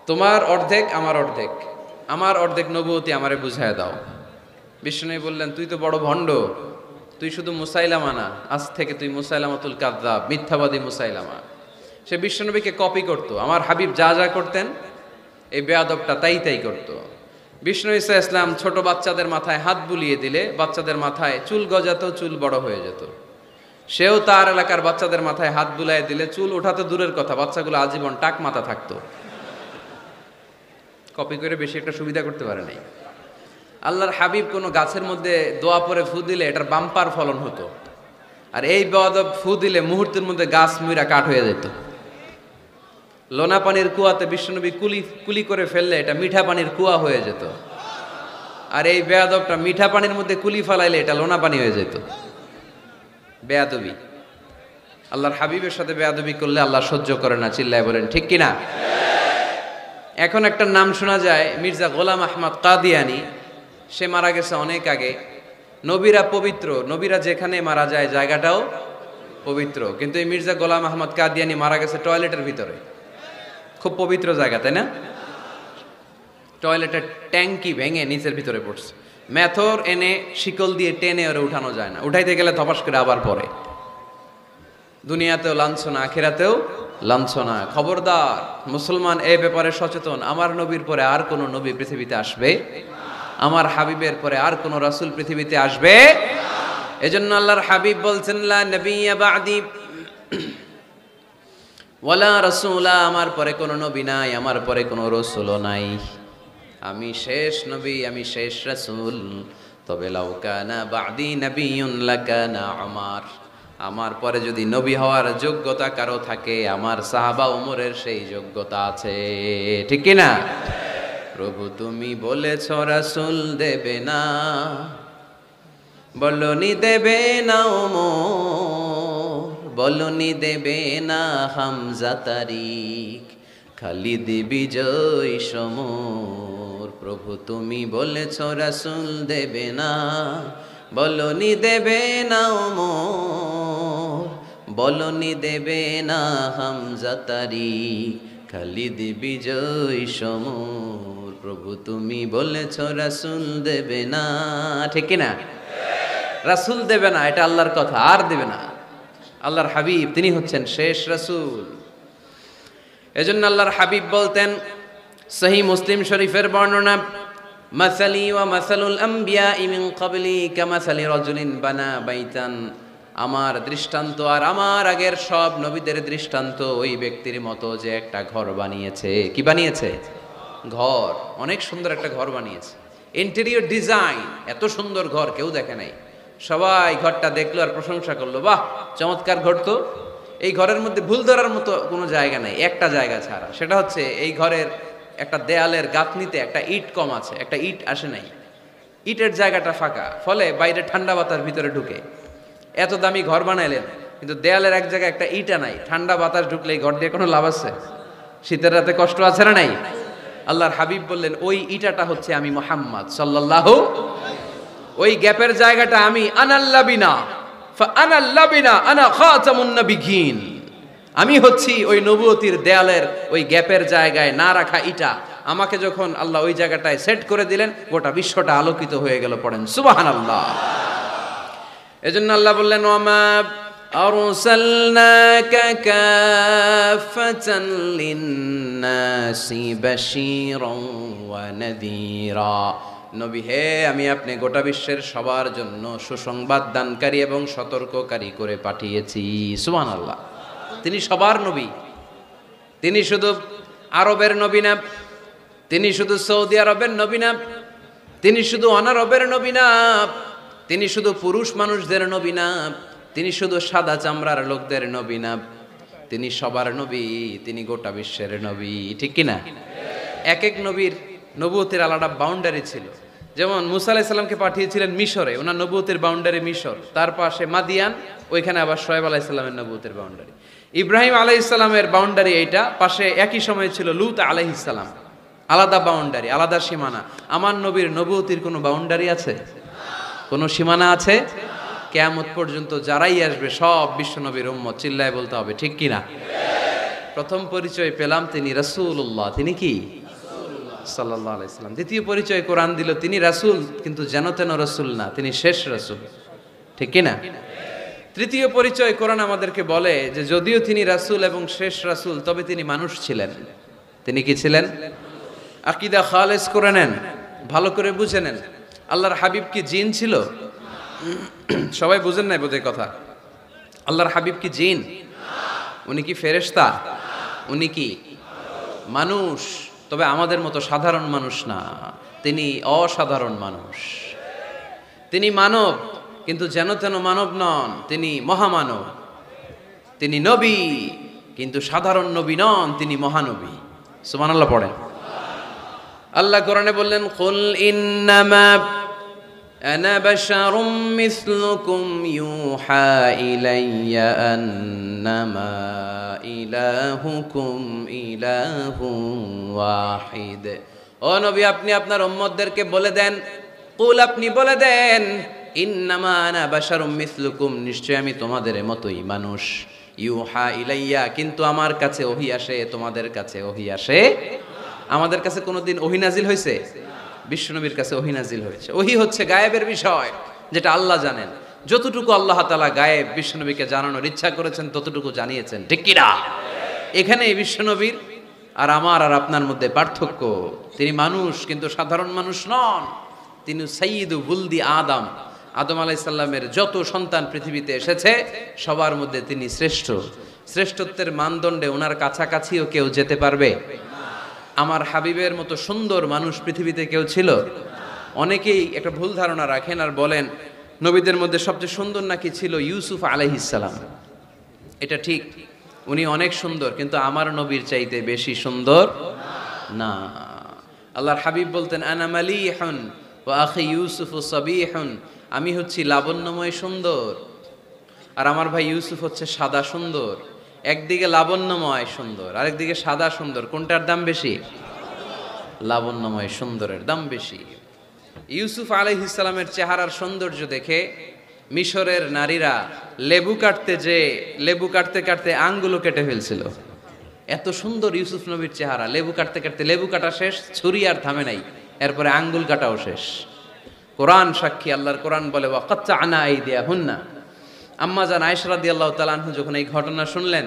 তোমার অর্ধেক আমার অর্ধেক, আমার অর্ধেক নবুয়তি আমারে বুঝায় দাও। বিষ্ণু বললেন, তুই তো বড় ভণ্ড, তুই শুধু মুসাইলামা না, আজ থেকে তুই মুসাইলামাতুল কাযযাব, মিথ্যাবাদী মুসাইলামা। সে বিশ্বনবীকে কপি করত। আমার হাবিব যা যা করতেন এই বেয়াদবটা তাই তাই করত। বিষ্ণু ঈসা ইসলাম ছোট বাচ্চাদের মাথায় হাত বুলিয়ে দিলে বাচ্চাদের মাথায় চুল গজাতো, চুল বড় হয়ে যেত। সেও তার এলাকার বাচ্চাদের মাথায় হাত বুলাই দিলে চুল ওঠাতে দূরের কথা, বাচ্চাগুলো আজীবন টাক মাথা থাকতো। কপি করে বেশি একটা সুবিধা করতে পারে নাই। আল্লাহর হাবিব কোনো গাছের মধ্যে দোয়া পরে ফু দিলে এটার বাম্পার ফলন হতো, আর এই বেয়াদব ফু দিলে মুহূর্তের মধ্যে গাছ মুইরা কাঠ হয়ে যেত। লোনা পানির কুয়াতে বিশ্বনবী কুলি করে ফেললে এটা মিঠা পানির কুয়া হয়ে যেত, আর এই বেয়াদবটা মিঠা পানির মধ্যে কুলি ফালাইলে এটা লোনা পানি হয়ে যেত। বেয়াদবি, আল্লাহর হাবিবের সাথে বেয়াদবি করলে আল্লাহ সহ্য করে না। চিল্লায় বলেন ঠিক কিনা? এখন একটা নাম শোনা যায়, মির্জা গোলাম আহমদ কাদিয়ানি। সে মারা গেছে অনেক আগে। নবীরা পবিত্র, নবীরা যেখানে মারা যায় জায়গাটাও পবিত্র, কিন্তু এই মির্জা গোলাম আহমদ কাদিয়ানি মারা গেছে টয়লেটের ভিতরে। খুব পবিত্র জায়গা, তাই না? টয়লেটের ট্যাঙ্কি ভেঙে নিচের ভিতরে পড়ছে। মেথর এনে শিকল দিয়ে টেনে ওরে উঠানো যায় না, উঠাইতে গেলে ধপাস করে আবার পড়ে। দুনিয়াতেও লাঞ্ছনা, আখিরাতেও লাঞ্ছনা। খবরদার মুসলমান, এই ব্যাপারে সচেতন। আমার নবীর পরে আর কোন নবী পৃথিবীতে আসবে, আমার হাবিবের পরে আর কোন রাসূল পৃথিবীতে আসবে। এজন্য আল্লাহর হাবিব বলছেন, লা নবিয়্যা বা'দি ওয়ালা রাসূলা, আমার পরে কোন নবী নাই, আমার পরে কোন রাসূলও নাই। আমি শেষ নবী, আমি শেষ রাসূল। তবে লাউ কানা বা'দি নাবিয়্যুন লাকানা উমর, আমার পরে যদি নবী হওয়ার যোগ্যতা কারো থাকে, আমার সাহাবা উমরের সেই যোগ্যতা আছে। ঠিক কি না? প্রভু তুমি বলেছ রাসূল দেবে না, বলনি দেবে না ওমর, বলনি দেবে না হামজা তারিক, খালিদ বিজয় সমর। প্রভু তুমি বলেছ রাসূল দেবে না, বলনি দেবে না ওমর, বলনি দেবে না হামজা তারিক, খালিদ বিজয় সমর। প্রভু তুমি বলেছ রাসূল দেবে না। ঠিক না? রাসূল দেবে না, এটা আল্লাহর কথা, আর দেবে না। আল্লাহর হাবিব তিনি হচ্ছেন শেষ রাসূল। এজন্য আল্লাহর হাবিব বলতেন, সহিহ মুসলিম শরীফের বর্ণনা, মাসালি ওয়া মাসালুল আম্বিয়া মিন ক্বাবলি কামাসালি রাজুলিন বানা বাইতান, আমার দৃষ্টান্ত আর আমার আগের সব নবীদের দৃষ্টান্ত ওই ব্যক্তির মতো যে একটা ঘর বানিয়েছে। কি বানিয়েছে? ঘর। অনেক সুন্দর একটা ঘর বানিয়েছে। ইন্টেরিয়র ডিজাইন, এত সুন্দর ঘর কেউ দেখে নাই। সবাই ঘরটা দেখলো আর প্রশংসা করলো, বাহ চমৎকার ঘর তো। এই ঘরের মধ্যে ভুল ধরার মতো কোনো জায়গা নাই, একটা জায়গা ছাড়া। সেটা হচ্ছে এই ঘরের একটা দেয়ালের গাঁথনিতে একটা ইট কম আছে, একটা ইট আসে নাই, ইটের জায়গাটা ফাঁকা, ফলে বাইরে ঠান্ডা বাতাস ভিতরে ঢুকে। এত দামি ঘর বানাইলেন, কিন্তু দেয়ালের এক জায়গায় একটা ইটা নাই, ঠান্ডা বাতাস ঢুকলে এই ঘর দিয়ে কোনো লাভ আছে? শীতের রাতে কষ্ট আছে না নাই? আল্লাহর হাবিব বললেন, ওই ইটাটা হচ্ছে আমি মুহাম্মদ সাল্লাল্লাহু, ওই গ্যাপের জায়গাটা আমি। আনাল্লাবিনা ফাআনাল্লাবিনা আনা খাতামুন নবিয়্যিন, আমি হচ্ছি ওই নবুয়তির দেয়ালের ওই গ্যাপের জায়গায় না রাখা ইটা। আমাকে যখন আল্লাহ ওই জায়গাটায় সেট করে দিলেন, গোটা বিশ্বটা আলোকিত হয়ে গেল। পড়েন সুবহানাল্লাহ। এজন্য আল্লাহ বললেন, ওয়ামা আরসালনাকা কাফাতান লিন্নাসি বাশীরান ওয়া নাযীরা, নবী হে আমি আপনি গোটা বিশ্বের সবার জন্য সুসংবাদ দানকারী এবং সতর্ককারী করে পাঠিয়েছি। সুবহানাল্লাহ। তিনি সবার নবী। তিনি শুধু আরবের নবী না, তিনি শুধু সৌদি আরবের নবী না, তিনি শুধু অনারবের নবী না, তিনি শুধু পুরুষ মানুষদের নবী না, তিনি শুধু সাদা চামড়ার লোকদের নবী না, তিনি সবার নবী, তিনি গোটা বিশ্বের নবী। ঠিক কিনা? এক এক নবীর নবুয়তের আলাদা বাউন্ডারি ছিল। যেমন মুসা আলাইহিস সালামকে পাঠিয়েছিলেন মিশরে, ওনার নবুয়তের বাউন্ডারি মিশর, তার পাশে মাদিয়ান, ওইখানে আবার শোয়েব আলাইহিস সালামের নবুয়তের বাউন্ডারি। ইব্রাহিম আলাইহিস সালামের বাউন্ডারি এইটা, পাশে একই সময়ে ছিল লূত আলাইহিস সালাম, আলাদা বাউন্ডারি, আলাদা সীমানা। আমার নবীর নবুয়তির কোনো বাউন্ডারি আছে? কোনো সীমানা আছে? কিয়ামত পর্যন্ত যারাই আসবে সব বিশ্ব নবীর উম্মত। চিল্লায় বলতে হবে ঠিক কিনা? প্রথম পরিচয় পেলাম তিনি রাসূলুল্লাহ, তিনি কি সাল্লাল্লাহু আলাইহি সাল্লাম। দ্বিতীয় পরিচয় কোরআন দিল, তিনি রাসূল কিন্তু যেন তেন রাসূল না, তিনি শেষ রাসূল। ঠিক কিনা? তৃতীয় পরিচয় কোরআন আমাদেরকে বলে যে যদিও তিনি রাসূল এবং শেষ রাসূল, তবে তিনি মানুষ ছিলেন। তিনি কি ছিলেন? আকীদা খালেস করে নেন, ভালো করে বুঝে নেন। আল্লাহর হাবিব কি জিন ছিল? সবাই বুঝেন নাই বোধহয় কথা। আল্লাহর হাবিব কি জিন? উনি কি ফেরেশতা? উনি কি মানুষ? তবে আমাদের মতো সাধারণ মানুষ না, তিনি অসাধারণ মানুষ। তিনি মানব, কিন্তু যেন তেন মানব নন, তিনি মহামানব। তিনি নবী, কিন্তু সাধারণ নবী নন, তিনি মহানবী। সুবহানাল্লাহ পড়েন। আল্লাহ কোরআনে বললেন, কুল ইন্নামা আনা বাশারুম মিসলুকুম ইউহা ইলাইয়া আন্নামা ইলাহুকুম ইলাহুন ওয়াহিদ। ও নবী, আপনি আপনার উম্মতদেরকে বলে দেন, কুল, আপনি বলে দেন, ইন্নামা আনা বাশারুম মিসলুকুম, নিশ্চয় আমি তোমাদের মতোই মানুষ। ইউহা ইলাইয়া, কিন্তু আমার কাছে ওহী আসে, তোমাদের কাছে ওহী আসে। আমাদের কাছে কোনোদিন ওহী নাজিল হয়েছে? বিশ্বনবীর কাছে ওহী নাজিল হয়েছে। ওহী হচ্ছে গায়েবের বিষয়, যেটা আল্লাহ জানেন। যতটুকু আল্লাহ তাআলা গায়েব বিশ্বনবীকে জানানোর ইচ্ছা করেছেন ততটুকু জানিয়েছেন, ঠিক কি না? এখানে বিশ্বনবীর আর আমার আর আপনার মধ্যে পার্থক্য। তিনি মানুষ, কিন্তু সাধারণ মানুষ নন। তিনি সাইয়্যিদু বুলদি আদম, আদম আলাইহিস সালামের যত সন্তান পৃথিবীতে এসেছে সবার মধ্যে তিনি শ্রেষ্ঠ। শ্রেষ্ঠত্বের মানদণ্ডে ওনার কাছাকাছিও কেউ যেতে পারবে? আমার হাবিবের মতো সুন্দর মানুষ পৃথিবীতে কেউ ছিল? অনেকেই একটা ভুল ধারণা রাখেন আর বলেন নবীদের মধ্যে সবচেয়ে সুন্দর নাকি ছিল ইউসুফ আলাইহিস সালাম। এটা ঠিক, উনি অনেক সুন্দর, কিন্তু আমার নবীর চাইতে বেশি সুন্দর না। আল্লাহর হাবিব বলতেন, আনা মালিহুন ওয়া আখি ইউসুফ সাবিহুন, আমি হচ্ছি লাবণ্যময় সুন্দর, আর আমার ভাই ইউসুফ হচ্ছে সাদা সুন্দর। একদিকে লাবণ্যময় সুন্দর, আরেকদিকে সাদা সুন্দর, কোনটার দাম বেশি? লাবণ্যময় সুন্দরের দাম বেশি। ইউসুফ আলাইহিস সালামের চেহারার সৌন্দর্য দেখে মিশরের নারীরা লেবু কাটতে কাটতে আঙ্গুলও কেটে ফেলছিল। এত সুন্দর ইউসুফ নবীর চেহারা, লেবু কাটতে কাটতে লেবু কাটা শেষ, ছুরি আর থামে নাই, এরপরে আঙ্গুল কাটাও শেষ। কোরআন সাক্ষী, আল্লাহর কোরআন বলে, ওয়া কাত্তা'না আইদিয়াহুন্না। আম্মা জান আয়েশা রাদিয়াল্লাহু তাআলা আনহা যখন এই ঘটনা শুনলেন,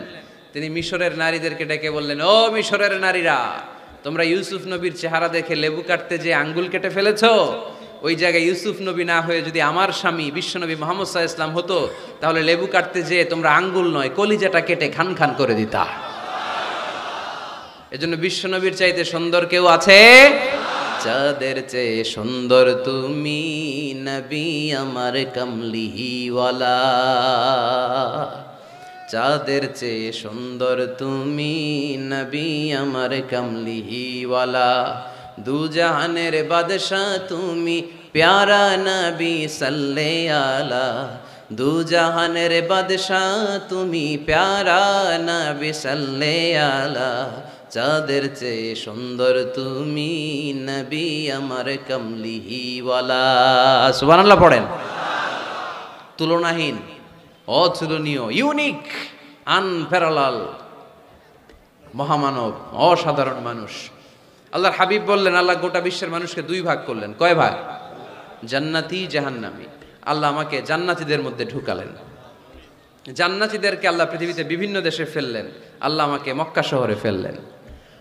তিনি মিশরের নারীদেরকে ডেকে বললেন, ও মিশরের নারীরা, তোমরা ইউসুফ নবীর চেহারা দেখে লেবু কাটতে যে আঙ্গুল কেটে ফেলেছো, ওই জায়গায় ইউসুফ নবী না হয়ে যদি আমার স্বামী বিশ্বনবী মুহাম্মদ সাল্লাল্লাহু আলাইহি ওয়াসাল্লাম হতো, তাহলে লেবু কাটতে যে তোমরা আঙ্গুল নয় কলিজাটা কেটে খান খান করে দিতা। এজন্য বিশ্বনবীর চাইতে সুন্দর কেউ আছে? চাঁদের চেয়ে সুন্দর তুমি নবী আমার কামলিওয়ালা, চাঁদের চেয়ে সুন্দর তুমি নবী আমার কামলিওয়ালা, দু জাহানের বাদশাহ তুমি প্যারা নবী সাল্লে আলা, দু জাহানের বাদশাহ তুমি প্যারা নবী সাল্লে আলা, চাঁদের চেয়ে সুন্দর তুমি নবী আমার কামলিওয়ালা। সুবহানাল্লাহ পড়েন। তুলনাহীন, অতুলনীয়, ইউনিক, আনপ্যারালাল, মহামানব, অসাধারণ মানুষ। আল্লাহর হাবিব বললেন, আল্লাহ গোটা বিশ্বের মানুষকে দুই ভাগ করলেন। কয় ভাগ? জান্নাতি, জাহান্নামী। আল্লাহ আমাকে জান্নাতীদের মধ্যে ঢুকালেন। জান্নাতীদেরকে আল্লাহ পৃথিবীতে বিভিন্ন দেশে ফেললেন, আল্লাহ আমাকে মক্কা শহরে ফেললেন।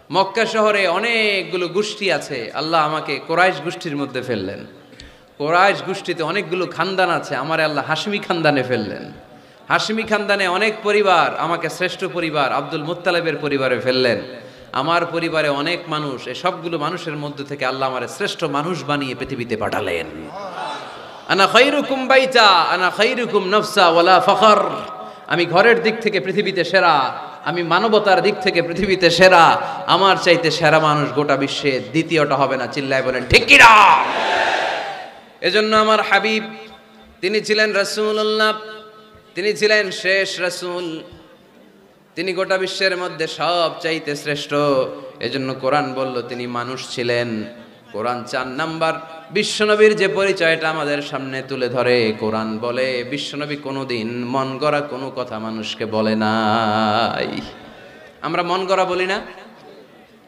মক্কা শহরে অনেকগুলো গোষ্ঠী আছে, আল্লাহ আমাকে কোরাইশ গোষ্ঠীর মধ্যে ফেললেন। কোরাইশ গোষ্ঠীতে অনেকগুলো খানদান আছে, আমারে আল্লাহ হাশমি খানদানে ফেললেন। হাশমি খানদানে অনেক পরিবার, আমাকে শ্রেষ্ঠ পরিবার আব্দুল মুত্তালিবের পরিবারে ফেললেন। আমার পরিবারে অনেক মানুষ, এই সবগুলো মানুষের মধ্যে থেকে আল্লাহ আমারে শ্রেষ্ঠ মানুষ বানিয়ে পৃথিবীতে পাঠালেন। আনা খায়রুকুম বাইতা আনা খায়রুকুম নফসা ওয়ালা ফখর, আমি ঘরের দিক থেকে পৃথিবীতে সেরা, আমি মানবতার দিক থেকে পৃথিবীতে সেরা, আমার চাইতে সেরা মানুষ গোটা বিশ্বে দ্বিতীয়টা হবে না। চিল্লায় বলেন ঠিক কি না? এজন্য আমার হাবিব, তিনি ছিলেন রাসূলুল্লাহ, তিনি ছিলেন শেষ রাসূল, তিনি গোটা বিশ্বের মধ্যে সব চাইতে শ্রেষ্ঠ। এজন্য কোরআন বলল তিনি মানুষ ছিলেন। কোরআন 4 নাম্বার বিশ্বনবীর যে পরিচয়টা আমাদের সামনে তুলে ধরে, কোরআন বলে বিশ্বনবী কোনোদিন মন গড়া কোনো কথা মানুষকে বলে নাই। আমরা মন গড়া বলি না?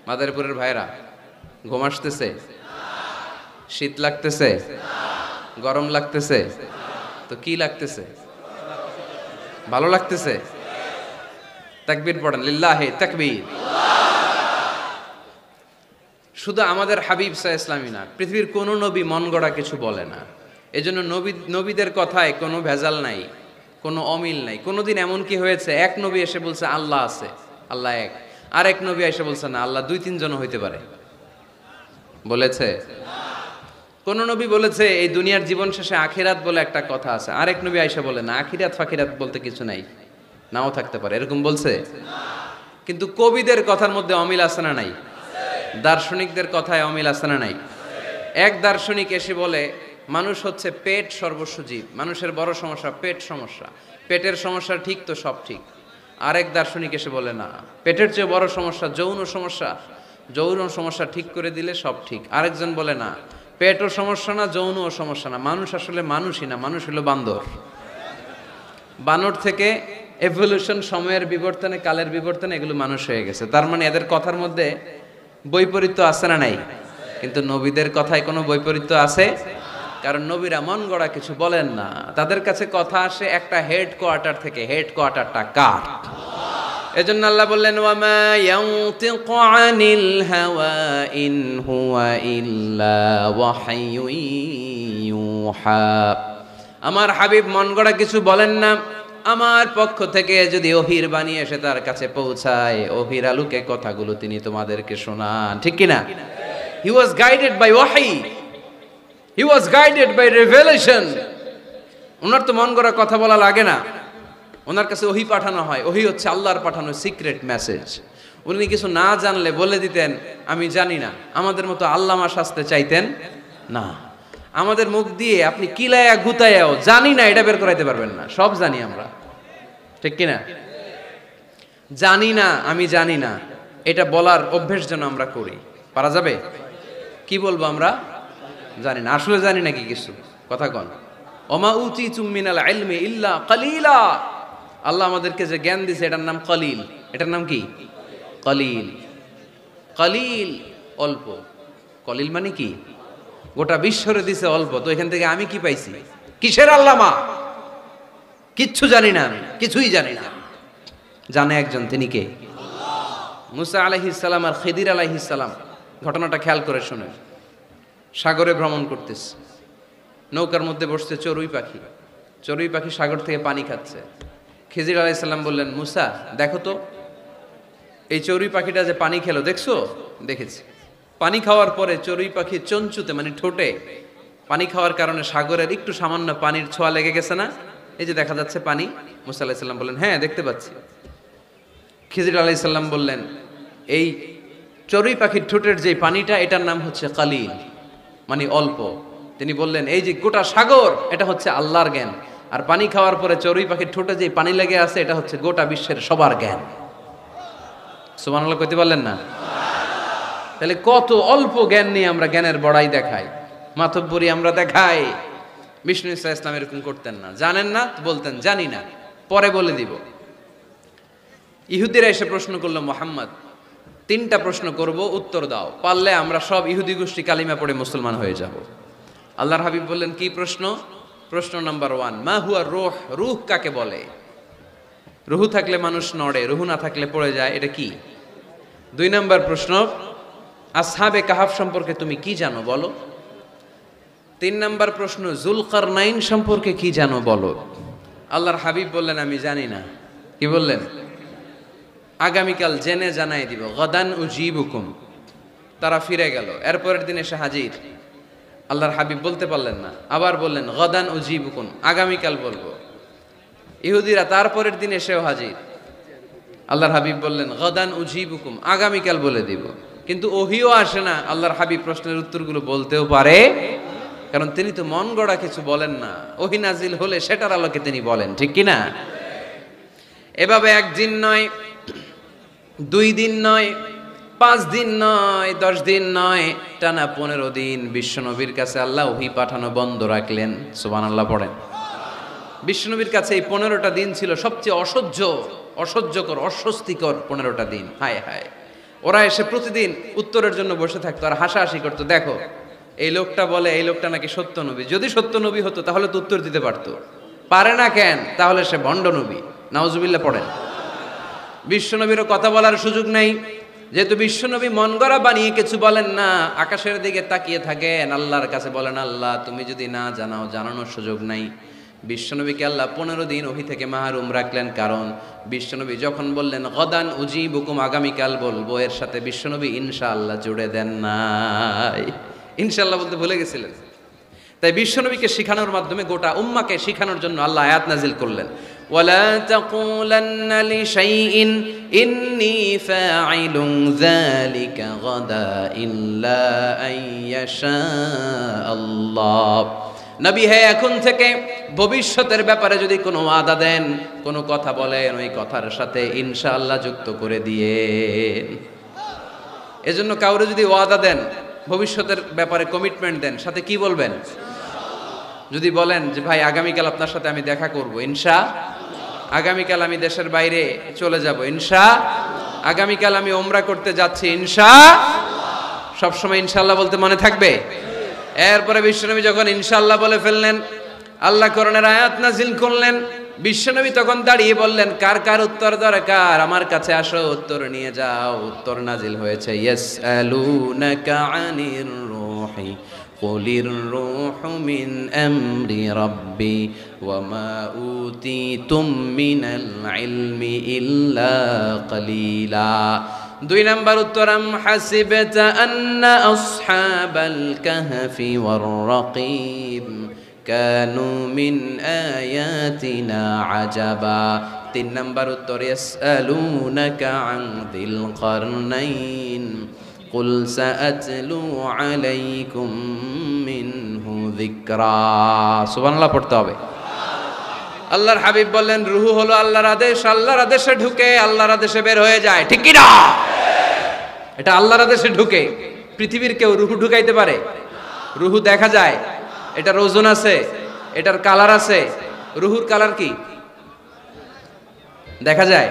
মাদারীপুরের ভাইরা, ঘুম আসতেছে? শীত লাগতেছে? গরম লাগতেছে? তো কি লাগতেছে? ভালো লাগতেছে? তাকবীর পড়েন, লিল্লাহি তাকবীর। শুধু আমাদের হাবিব সাল্লাল্লাহু আলাইহি ওয়াসাল্লাম না, পৃথিবীর কোনো নবী মন গড়া কিছু বলে না। এজন্য নবীদের কথায় কোনো ভেজাল নাই, কোনো অমিল নাই। কোনোদিন এমন কি হয়েছে এক নবী এসে বলছে আল্লাহ আছে, আল্লাহ এক, আর এক নবী এসে বলছে না আল্লাহ দুই তিনজন হইতে পারে? বলেছে? কোন নবী বলেছে এই দুনিয়ার জীবন শেষে আখিরাত বলে একটা কথা আছে, আরেক নবী আয়েশা বলে না আখিরাত ফাখিরাত বলতে কিছু নাই, নাও থাকতে পারে, এরকম বলছে? কিন্তু কবিদের কথার মধ্যে অমিল আছে না নাই? দার্শনিকদের কথায় অমিল আছে না নাই? এক দার্শনিক এসে বলে মানুষ হচ্ছে পেট সর্বস্ব জীব, মানুষের বড় সমস্যা পেট সমস্যা, পেটের সমস্যা ঠিক তো সব ঠিক। আরেক দার্শনিক এসে বলে না, পেটের চেয়ে বড় সমস্যা যৌন সমস্যা, যৌন সমস্যা ঠিক করে দিলে সব ঠিক। আরেকজন বলে না, পেটও সমস্যা না যৌনও সমস্যা না, মানুষ আসলে মানুষই না, মানুষ হলো বান্দর। বানর থেকে এভলিউশন, সময়ের বিবর্তনে, কালের বিবর্তনে এগুলো মানুষ হয়ে গেছে। তার মানে এদের কথার মধ্যে বৈপরীত্য আছে না নাই? কিন্তু নবীদের কথায় কোনো বৈপরীত্য আছে? কারণ নবীরা মন গড়া কিছু বলেন না, তাদের কাছে কথা আসে একটা হেড কোয়ার্টার থেকে। হেড কোয়ার্টারটা কার? এজন্য আল্লাহ বললেন ওয়ামা ইয়ানতিকু আনিল হাওয়া ইন হুয়া ইল্লা ওয়াহয়ুন ইউহা। আমার হাবিব মন গড়া কিছু বলেন না, আমার পক্ষ থেকে যদি ওহির বাণী এসে তার কাছে পৌঁছায়, ওহির আলোকে কথাগুলো তিনি তোমাদেরকে শোনান, ঠিক কিনা? হি ওয়াজ গাইডেড বাই ওয়াহি, হি ওয়াজ গাইডেড বাই রেভেলেশন। ওনার তো মন গড়া কথা বলা লাগে না, ওনার কাছে ওহি পাঠানো হয়। ওহি হচ্ছে আল্লাহর পাঠানো সিক্রেট মেসেজ। উনি কিছু না জানলে বলে দিতেন আমি জানি না, আমাদের মতো আল্লামা শাস্তে চাইতেন না। আমাদের মুখ দিয়ে আপনি কিলায়া গুতায়াও জানি না এটা বের করাইতে পারবেন না, সব জানি আমরা, ঠিক কিনা? জানি না, আমি জানি না, এটা বলার অভ্যেস যেন আমরা করি। পারা যাবে? কি বলবো আমরা? জানি না। আসলে জানি নাকি কিছু? কথা কন। ওমা উতিতুম মিনাল ইলমি ইল্লা কালিলা। আল্লাহ আমাদেরকে যে জ্ঞান দিয়েছে এটার নাম কলিল। এটার নাম কি? কলিল। কলিল অল্প। কলিল মানে কি? গোটা বিশ্বরে দিছে অল্প, তো এখান থেকে আমি কি পাইছি? কিসের আল্লামা? কিচ্ছু জানি না, আমি কিছুই জানি না। জানে একজন, তিনি কে? মুসা আলাইহিস সালাম আর খিদির আলাইহিস সালাম। ঘটনাটা খেয়াল করে শুনে। সাগরে ভ্রমণ করতেছে, নৌকার মধ্যে বসছে চড়ুই পাখি। চড়ুই পাখি সাগর থেকে পানি খাচ্ছে। খিজির আলাইহিস সালাম বললেন মুসা দেখো তো এই চড়ুই পাখিটা যে পানি খেলো, দেখছো? দেখেছি। পানি খাওয়ার পরে চড়ুই পাখি চঞ্চুতে মানে ঠোঁটে পানি খাওয়ার কারণে সাগরের একটু সামান্য পানির ছোঁয়া লেগে গেছে না? এই যে দেখা যাচ্ছে পানি। মুসা আলাইহিস সালাম বললেন হ্যাঁ দেখতে পাচ্ছি। খিজির আলাইহিস সালাম বললেন এই চড়ুই পাখির ঠোঁটের যে পানিটা এটার নাম হচ্ছে কালিল, মানে অল্প। তিনি বললেন এই যে গোটা সাগর এটা হচ্ছে আল্লাহর জ্ঞান, আর পানি খাওয়ার পরে চড়ুই পাখির ঠোঁটে যে পানি লেগে আছে এটা হচ্ছে গোটা বিশ্বের সবার জ্ঞান। সুবহানাল্লাহ কইতে পারলেন না? তাহলে কত অল্প জ্ঞান নিয়ে আমরা জ্ঞানের বড়াই দেখাই, মাতব্বরি আমরা দেখাই। বিষ্ণু ইসা ইসলাম এরকম করতেন না। জানেন না বলতেন জানি না, পরে বলে দিব। ইহুদিরা এসে প্রশ্ন করলো মুহাম্মদ 3টা প্রশ্ন করব, উত্তর দাও, পারলে আমরা সব ইহুদি গোষ্ঠী কালিমা পড়ে মুসলমান হয়ে যাব। আল্লাহর হাবিব বললেন কি প্রশ্ন? প্রশ্ন নাম্বার 1, মা হুয়া রূহ, রূহ কাকে বলে? রূহ থাকলে মানুষ নড়ে, রূহ না থাকলে পড়ে যায়, এটা কি? 2 নাম্বার প্রশ্ন, আসহাবে কাহাফ সম্পর্কে তুমি কি জানো বলো। 3 নাম্বার প্রশ্ন, যুলকারনাইন সম্পর্কে কি জানো বলো। আল্লাহর হাবিব বললেন আমি জানি না। কি বললেন? আগামীকাল জেনে জানাই দিব। গদান উজিবুকুম। তারা ফিরে গেল, এরপরের দিন এসে হাজির। আল্লাহর হাবিব বলতে পারলেন না, আবার বললেন গদান উজিবুকুম, আগামীকাল বলবো। ইহুদিরা তারপরের দিন এসেও হাজির। আল্লাহর হাবিব বললেন গদান উজিবুকুম, আগামীকাল বলে দিব। কিন্তু ওহিও আসে না আল্লাহর হাবিব প্রশ্নের উত্তরগুলো বলতেও পারে, কারণ তিনি তো মন গড়া কিছু বলেন না। ওহি নাজিল হলে সেটার আলোকে তিনি বলেন, ঠিক কিনা? এভাবে 1 দিন নয়, 2 দিন নয়, 5 দিন নয়, 10 দিন নয়, টানা 15 দিন বিশ্বনবীর কাছে আল্লাহ ওহী পাঠানো বন্ধ রাখলেন। সুবহানাল্লাহ পড়েন। বিশ্বনবীর কাছে এই 15টা দিন ছিল সবচেয়ে অসহ্যকর, অস্বস্তিকর 15টা দিন। হায় হায়, ওরা এসে প্রতিদিন উত্তরের জন্য বসে থাকতো আর হাসাহাসি করতো, দেখো এই লোকটা বলে এই লোকটা নাকি সত্য নবী। যদি সত্য নবী হতো তাহলে তো উত্তর দিতে পারতো, পারে না কেন? তাহলে সে ভণ্ড নবী। নাউজুবিল্লাহ পড়েন। বিশ্বনবীরও কথা বলার সুযোগ নেই, যেহেতু বিশ্বনবী মন গড়া বানিয়ে কিছু বলেন না, আকাশের দিকে তাকিয়ে থাকেন, আল্লাহর কাছে বলেন আল্লাহ তুমি যদি না জানাও, জানানোর সুযোগ নাই। বিশ্বনবীকে আল্লাহ 15 দিন ওহী থেকে মাহরুম রাখলেন, কারণ বিশ্বনবী যখন বললেন গদান উজিবুকুম, আগামীকাল বলবো, এর সাথে বিশ্বনবী ইনশাআল্লাহ জুড়ে দেন নাই। ইনশাআল্লাহ বলতে ভুলে গেছিলেন। তাই বিশ্বনবীকে শিখানোর মাধ্যমে গোটা উম্মাকে শিখানোর জন্য আল্লাহ আয়াত নাজিল করলেন, ওয়ালা তাকুলান্না লিশাইইন ইন্নী ফাঈলুন যালিকা গাদা ইল্লা আইয়াশা আল্লাহ। নবী হে, এখন থেকে ভবিষ্যতের ব্যাপারে যদি কোনো ওয়াদা দেন, কোনো কথা বলেন, ওই কথার সাথে ইনশাআল্লাহ যুক্ত করে দিয়েন। এজন্য কাউরে যদি ওয়াদা দেন, ভবিষ্যতের ব্যাপারে কমিটমেন্ট দেন, সাথে কি বলবেন? যদি বলেন যে ভাই আগামীকাল আপনার সাথে আমি দেখা করব, ইনশা, আগামীকাল আমি দেশের বাইরে চলে যাব, ইনশা, আগামীকাল আমি ওমরা করতে যাচ্ছি, ইনশা, সবসময় ইনশাআল্লাহ বলতে মনে থাকবে। এরপরে বিশ্বনবী যখন ইনশাআল্লাহ বলে ফেললেন, আল্লাহ কোরআনের আয়াত নাজিল করলেন। বিশ্বনবী তখন দাঁড়িয়ে বললেন, কার কার উত্তর দরকার আমার কাছে আসো, উত্তর নিয়ে যাও। উত্তর নাজিল হয়েছে, ইয়াসআলুনাকা আনির রূহি কুলির রূহু মিন আমরি রাব্বি ওয়া মা উতিতুম মিনাল ইলমি ইল্লা কালিলা। 2 নাম্বার উত্তর, আম হাসিবতা আন্না আসহাবাল কাহফি ওয়ার রাকিব কানু মিন আয়াতিনা আজাবা। 3 নাম্বার উত্তর, ইয়াসআলুনাকা আন যিল কারনাইন কুল সাআতলু আলাইকুম মিনহু যিকরা। সুবহানাল্লাহ পড়তে হবে। আল্লাহর হাবিব বললেন, রুহু হলো আল্লাহর আদেশ, আল্লাহর আদেশে ঢুকে আল্লাহর আদেশে বের হয়ে যায়, ঠিক কি না? এটা আল্লাহর আদেশে ঢুকে। পৃথিবীর কেউ রুহু ঢুকাইতে পারে? রুহু দেখা যায়, এটার ওজন আছে, এটার কালার আছে। রুহুর কালার কি দেখা যায়?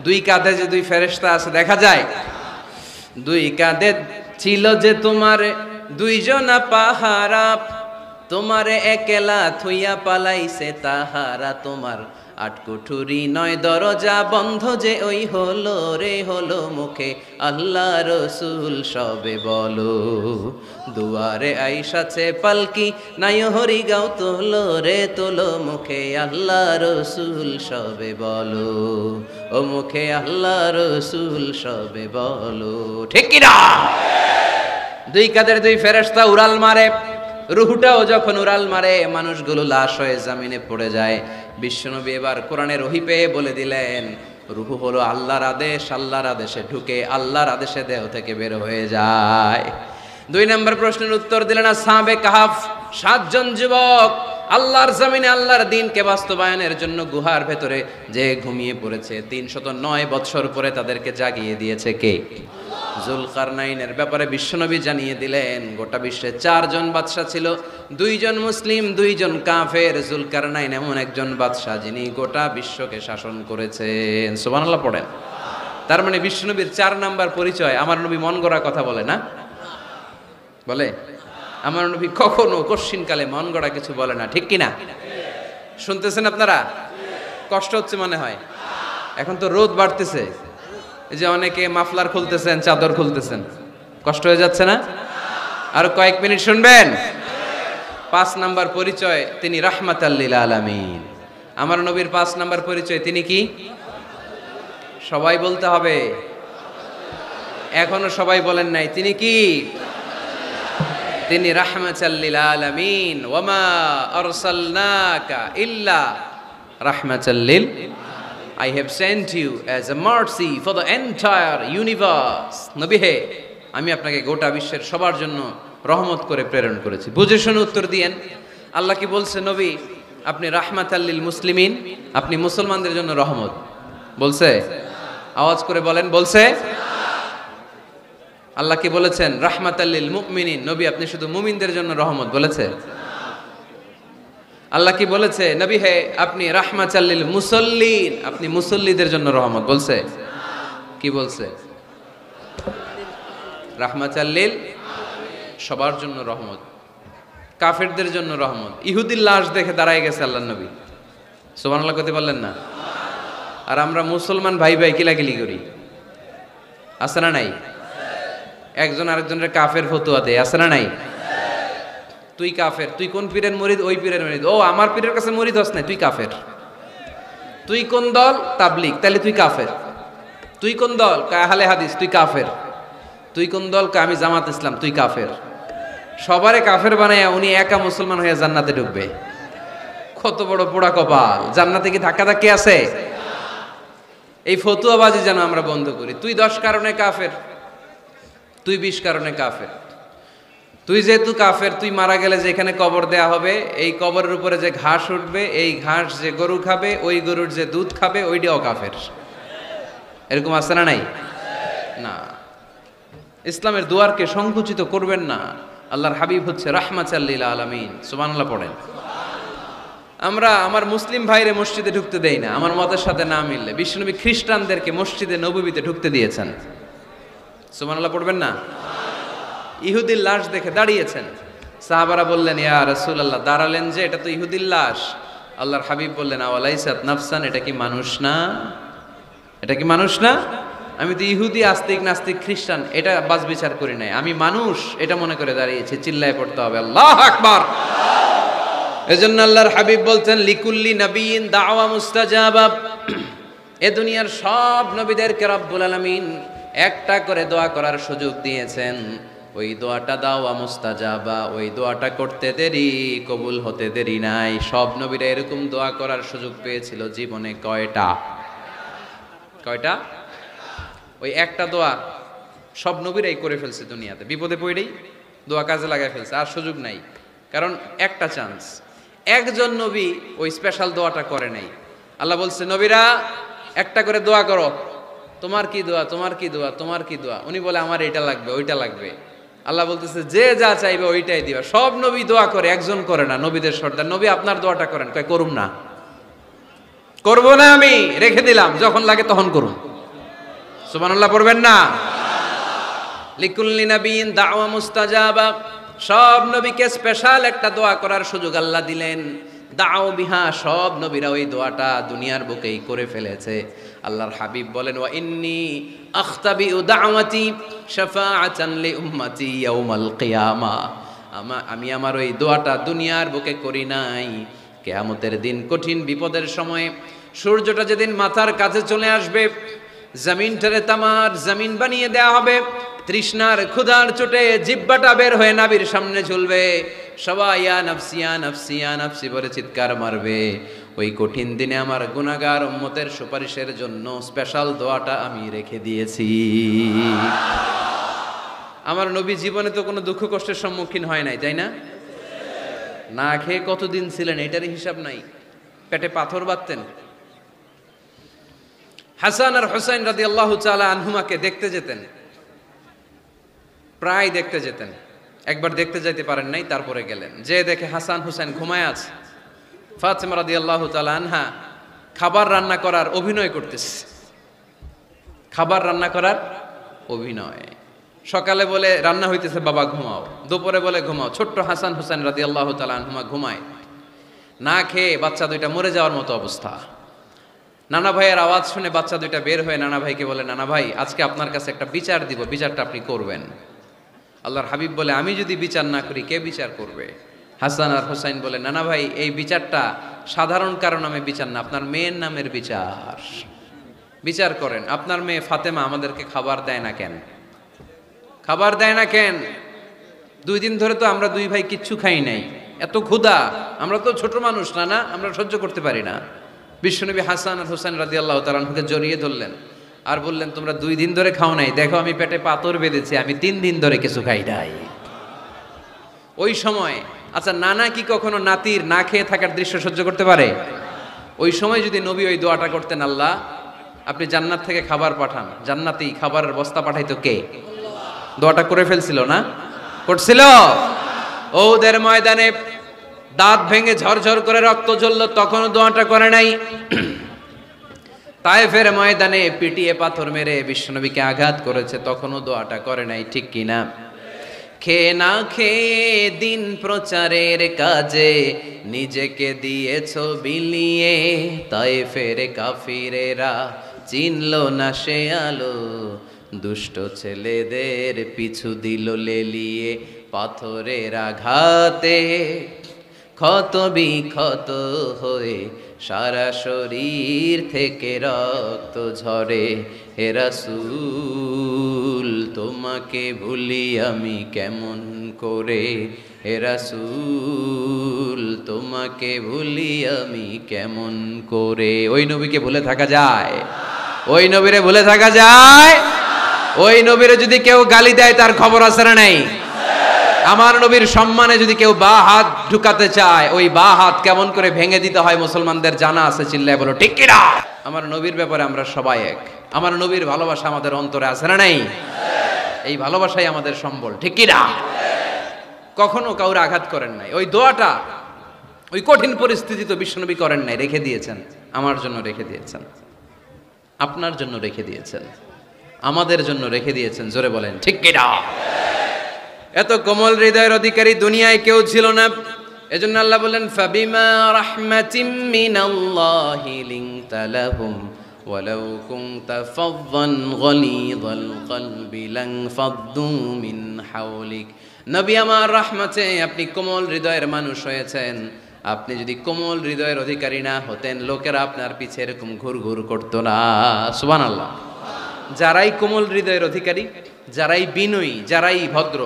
2 কাঁধে যে 2 ফেরেশতা আছে দেখা যায়? 2 কাঁধে ছিল যে তোমার 2 জনা পাহারা, তোমারে একলা থুইয়া পালাইছে তাহারা, তোমার 8 কুঠুরি 9 দরজা বন্ধ যে ওই হলো রে হলো মুখে আল্লাহ রসুল সবে বলো, দুয়ারে আইসাছে পালকি নাই হরি গাও তোলো রে তোলো মুখে আল্লাহ রসুল সবে বলো, ও মুখে আল্লাহ রসুল সবে বলো, ঠিক কি না? 2 কাঁধের 2 ফেরেশতা উড়াল মারে। রুহুটাও যখন উড়াল মারে, মানুষগুলো লাশ হয়ে জমিনে পড়ে যায়। বিশ্বনবী এবার কোরআনের ওহী পেয়ে বলে দিলেন, রুহু হলো আল্লাহর আদেশ, আল্লাহর আদেশে ঢুকে আল্লাহর আদেশে দেহ থেকে বের হয়ে যায়। 2 নম্বর প্রশ্নের উত্তর দিলেন আসহাবে কাহাফ, 7 জন যুবক আল্লাহর জমিনে আল্লাহর দ্বীনকে বাস্তবায়নের জন্য গুহার ভেতরে যে ঘুমিয়ে পড়েছে। 309 বছর পরে তাদেরকে জাগিয়ে দিয়েছে কে? জুলকারনাইনের ব্যাপারে বিশ্বনবী জানিয়ে দিলেন, গোটা বিশ্বে 4 জন বাদশা ছিল, 2 জন মুসলিম 2 জন কাফের। জুলকারনাইন এমন একজন বাদশা যিনি গোটা বিশ্বকে শাসন করেছেন। সুবহানাল্লাহ পড়েন। তার মানে বিশ্বনবীর 4 নাম্বার পরিচয়, আমার নবী মন গড়া কথা বলে না, বলে? আমার নবী কখনো কশ্চিনকালে মন গড়া কিছু বলে না, ঠিক কিনা? শুনতেছেন আপনারা? কষ্ট হচ্ছে মনে হয়? এখন তো রোদ বাড়তেছে, এই যে অনেকে মাফলার খুলতেছেন, চাদর খুলতেছেন, কষ্ট হয়ে যাচ্ছে না? আর কয়েক মিনিট শুনবেন। 5 নাম্বার পরিচয়, তিনি রাহমাতাল লিল আলামিন। আমার নবীর 5 নাম্বার পরিচয়, তিনি কি? সবাই বলতে হবে, এখনো সবাই বলেন নাই। তিনি কি? তিনি রাহমাতাল লিল আলামিন। ওয়া মা আরসালনাকা ইল্লা রাহমাতাল লিল, I have sent you as a mercy for the entire universe. নবী হে, আমি আপনাকে গোটা বিশ্বের সবার জন্য রহমত করে প্রেরণ করেছি। বুঝে শুনে উত্তর দিয়েন। আল্লাহ কি বলছে? নবী আপনি রাহমাতাল লিল মুসলিমিন, আপনি মুসলমানদের জন্য রহমত। বলছে? আওয়াজ করে বলেন, বলছে? আল্লাহ কি বলেছেন? রাহমাতাল লিল মুমিনিন, নবী আপনি শুধু মুমিনদের জন্য রহমত, বলেছে? আল্লাহ কি বলেছে? নবী হে আপনি রাহমাতাল লিল মুসাল্লিন, আপনি মুসল্লিদের জন্য রহমত, বলছে? কি বলছে? রাহমাতাল লিল, সবার জন্য রহমত, কাফেরদের জন্য রহমত। ইহুদির লাশ দেখে দাঁড়ায় গেছে আল্লাহর নবী, সুবহানাল্লাহ করতে পারলেন না? আর আমরা মুসলমান ভাই ভাই কিলাকিলি করি, আছে না নাই? একজন আরেকজনের কাফের ফতুয়া দেয়, আছে না নাই? তুই কাফের। তুই কোন পীরের মুরিদ? ওই পীরের মুরিদ। ও আমার পীরের কাছে মুরিদ হস নাই, তুই কাফের। তুই কোন দল? তাবলিগ, তাহলে তুই কাফের। তুই কোন দল? আহলে হাদিস, তুই কাফের। তুই কোন দল? আমি জামাত ইসলাম, তুই কাফের। সবারে কাফের বানাইয়া উনি একা মুসলমান হয়ে জান্নাতে ঢুকবে। কত বড় পোড়া কপাল! জান্নাতে কি ধাক্কা ধাক্কি আছে? এই ফতুয়াবাজি যেন আমরা বন্ধ করি। তুই 10 কারণে কাফের, তুই 20 কারণে কাফের। তুই যেহেতু কাফের, তুই মারা গেলে যেখানে কবর দেয়া হবে, এই কবরের উপরে যে ঘাস উঠবে, এই ঘাস যে গরু খাবে, ওই গরুর যে দুধ খাবে, ওইটাও কাফের। এরকম আছে না নাই? না। ইসলামের দুয়ারকে সংকুচিত করবেন না। আল্লাহর হাবিব হচ্ছে রাহমাতাল লিল আলামিন। সুবহানাল্লাহ পড়েন। আমরা আমার মুসলিম ভাইরে মসজিদে ঢুকতে দেই না আমার মতের সাথে না মিললে। বিশ্বনবী খ্রিস্টানদেরকে মসজিদে নববীতে ঢুকতে দিয়েছেন। সুবহানাল্লাহ পড়বেন না? ইহুদির লাশ দেখে দাঁড়িয়েছেন। সাহাবারা বললেন, ইয়া রাসূলুল্লাহ, দাঁড়ালেন যে, এটা তো ইহুদির লাশ। আল্লাহর হাবিব বললেন, আওয়ালাইসাত নাফসান, এটা কি মানুষ না? এটা কি মানুষ না? আমি তো ইহুদি, আস্তিক, নাস্তিক, খ্রিস্টান এটা বাজ বিচার করি নাই, আমি মানুষ এটা মনে করে দাঁড়িয়েছি। চিল্লায় পড়তে হবে আল্লাহু আকবার। এজন্য আল্লাহর হাবিব বলতেন, লিকুল্লি নবিয়িন দাওয়া মুস্তাজাবা। এ দুনিয়ার সব নবীদেরকে রব্বুল আলামিন একটা করে দোয়া করার সুযোগ দিয়েছেন। ওই দোয়াটা দাওয়া মুস্তাজাবা, ওই দোয়াটা করতে দেরি, কবুল হতে দেরি নাই। সব নবীরা এরকম দোয়া করার সুযোগ পেয়েছিল জীবনে। কয়টা? কয়টা? ওই একটা দোয়া সব নবীরাই করে ফেলছে দুনিয়াতে। বিপদে পড়েই দোয়া কাজে লাগায় ফেলছে, আর সুযোগ নাই। কারণ একটা চান্স, একজন নবী ওই স্পেশাল দোয়াটা করে নাই। আল্লাহ বলছে, নবীরা একটা করে দোয়া করো। তোমার কি দোয়া? তোমার কি দোয়া? তোমার কি দোয়া? উনি বলে, আমার এটা লাগবে, ওইটা লাগবে। আল্লাহ বলতেছে, যে যা চাইবে ওইটাই দিবা। সব নবী দোয়া করে, একজন করে না। নবীদের সর্দার নবী, আপনার দোয়াটা করেন। কয়, করুম না, করবো না, আমি রেখে দিলাম, যখন লাগে তখন করুন। সুবহানাল্লাহ পড়বেন না? লিকুল্লি নবিয়িন দাওয়া মুস্তাজাবা। সব নবীকে স্পেশাল একটা দোয়া করার সুযোগ আল্লাহ দিলেন। দাও বিহা, সব নবীরা ওই দোয়াটা দুনিয়ার বুকেই করে ফেলেছে। আল্লাহর হাবিব বলেন, ওয়া ইন্নী আখতাবিউ দাওয়াতি শাফাআতান লি উম্মতি ইয়াউমাল কিয়ামা। আমি আমার ওই দোয়াটা দুনিয়ার বুকে করি নাই, কিয়ামতের দিন কঠিন বিপদের সময়ে, সূর্যটা যেদিন মাথার কাছে চলে আসবে, জমিনটারে তামার জমিন বানিয়ে দেয়া হবে, তৃষ্ণার ক্ষুধার চোটে জিহ্বাটা বের হয়ে নাভির সামনে ঝুলবে, সবাই ইয়া নাফসি ইয়া নাফসি ইয়া নাফসি বলে চিৎকার মারবে। ওই কঠিন দিনে আমার গুনাহগার উম্মতের সুপারিশের জন্য স্পেশাল দোয়াটা আমি রেখে দিয়েছি। আমার নবী জীবনে তো কোনো দুঃখ কষ্টের সম্মুখীন হয় নাই, তাই না? না খেয়ে কতদিন ছিলেন এটারই হিসাব নাই। পেটে পাথর বাঁধতেন। হাসান আর হুসাইন রাদিয়াল্লাহু তাআলা আনহুমাকে দেখতে যেতেন, প্রায় দেখতে যেতেন। একবার দেখতে যাইতে পারেন নাই, তারপরে গেলেন। যে দেখে হাসান হুসাইন ঘুমায় আছে। ফাতিমা রাদিয়াল্লাহু তাআলা আনহা খাবার রান্না করার অভিনয় করতেছে। খাবার রান্না করার অভিনয়। সকালে বলে রান্না হইতেছে, বাবা ঘুমাও। দুপুরে বলে ঘুমাও। ছোট্ট হাসান হুসাইন রাদিয়াল্লাহু তাআলা আনহুমা ঘুমায়। না খেয়ে বাচ্চা দুইটা মরে যাওয়ার মতো অবস্থা। নানা ভাইয়ের আওয়াজ শুনে বাচ্চা দুইটা বের হয়ে নানা ভাইকে বলে, নানা ভাই, আজকে আপনার কাছে একটা বিচার দিব, বিচারটা আপনি করবেন। আল্লাহর হাবিব বলে, আমি যদি বিচার না করি কে বিচার করবে? হাসান আর হুসাইন বলে, নানা ভাই, এই বিচারটা সাধারণ কারণ নামে বিচার না, আপনার মেয়ের নামের বিচার। বিচার করেন, আপনার মেয়ে ফাতেমা আমাদেরকে খাবার দেয় না কেন? খাবার দেয় না কেন? 2 দিন ধরে তো আমরা দুই ভাই কিচ্ছু খাই নাই, এত ক্ষুধা, আমরা তো ছোট মানুষ না, না আমরা সহ্য করতে পারি না। বিশ্বনবী হাসান আর হুসাইন রাদিয়াল্লাহু তাআলা আনহুকে জড়িয়ে ধরলেন আর বললেন, তোমরা 2 দিন ধরে খাও নাই, দেখো আমি পেটে পাথর বেঁধেছি, আমি 3 দিন ধরে কিছু খাই নাই। ওই সময় আচ্ছা, নানা কি কখনো নাতির না খেয়ে থাকার দৃশ্য সহ্য করতে পারে? ওই সময় যদি নবী ওই দোয়াটা করতেন, আল্লাহ আপনি জান্নাত থেকে খাবার পাঠান, জান্নাতি খাবারের বস্তা পাঠাইতো কে? দোয়াটা করে ফেলছিল না? করছিল? ওদের ময়দানে দাঁত ভেঙে ঝরঝর করে রক্ত ঝরল, তখনও দোয়াটা করে নাই। তায়েফের ময়দানে পিটিয়ে পাথর মেরে বিশ্বনবীকে আঘাত করেছে, তখনও দোয়াটা করে নাই, ঠিক কিনা? খেয়ে না খেয়ে দিন প্রচারের কাজে নিজেকে দিয়েছো বিলিয়ে, তায়েফের কাফিরেরা চিনল না সে আলো, দুষ্ট ছেলেদের পিছু দিল লেলিয়ে, পাথরের আঘাতে ক্ষত বিক্ষত হয়ে সারা শরীর থেকে রক্ত ঝরে। হে রাসূল তোমাকে ভুলি আমি কেমন করে, হে রাসূল তোমাকে ভুলি আমি কেমন করে। ওই নবীকে ভুলে থাকা যায়? ওই নবীরে ভুলে থাকা যায়? ওই নবীরে যদি কেউ গালি দেয় তার খবর আছে না নাই? আমার নবীর সম্মানে যদি কেউ বা হাত ঢুকাতে চায়, ওই বা হাত কেমন করে ভেঙে দিতে হয় মুসলমানদের জানা আছে। চিল্লায় বলো ঠিক কিনা? আমার নবীর ব্যাপারে আমরা সবাই এক। আমার নবীর ভালোবাসা আমাদের অন্তরে আছে না নাই? এই ভালোবাসাই আমাদের সম্বল, ঠিক কিনা? কখনো কাউরে আঘাত করেন নাই। ওই দোয়াটা ওই কঠিন পরিস্থিতি তো বিশ্বনবী করেন নাই, রেখে দিয়েছেন। আমার জন্য রেখে দিয়েছেন, আপনার জন্য রেখে দিয়েছেন, আমাদের জন্য রেখে দিয়েছেন। জোরে বলেন ঠিক কিনা? এত কোমল হৃদয়ের অধিকারী দুনিয়ায় কেউ ছিল না। এজন্য আল্লাহ বলেন ফাবিমা রাহমাতিম মিনাল্লাহি লিনতা লাহুম ওয়ালাউ কুনতা ফাযযান গালিযাল কলবি লানফাদ্দু মিন হাওলিক। নবী আমার রহমতে আপনি কোমল হৃদয়ের মানুষ হয়েছেন। আপনি যদি কোমল হৃদয়ের অধিকারী না হতেন, লোকেরা আপনার পিছে এরকম ঘুরঘুর করতো না। সুবহানাল্লাহ। যারাই কোমল হৃদয়ের অধিকারী, যারাই বিনয়ী, যারাই ভদ্র,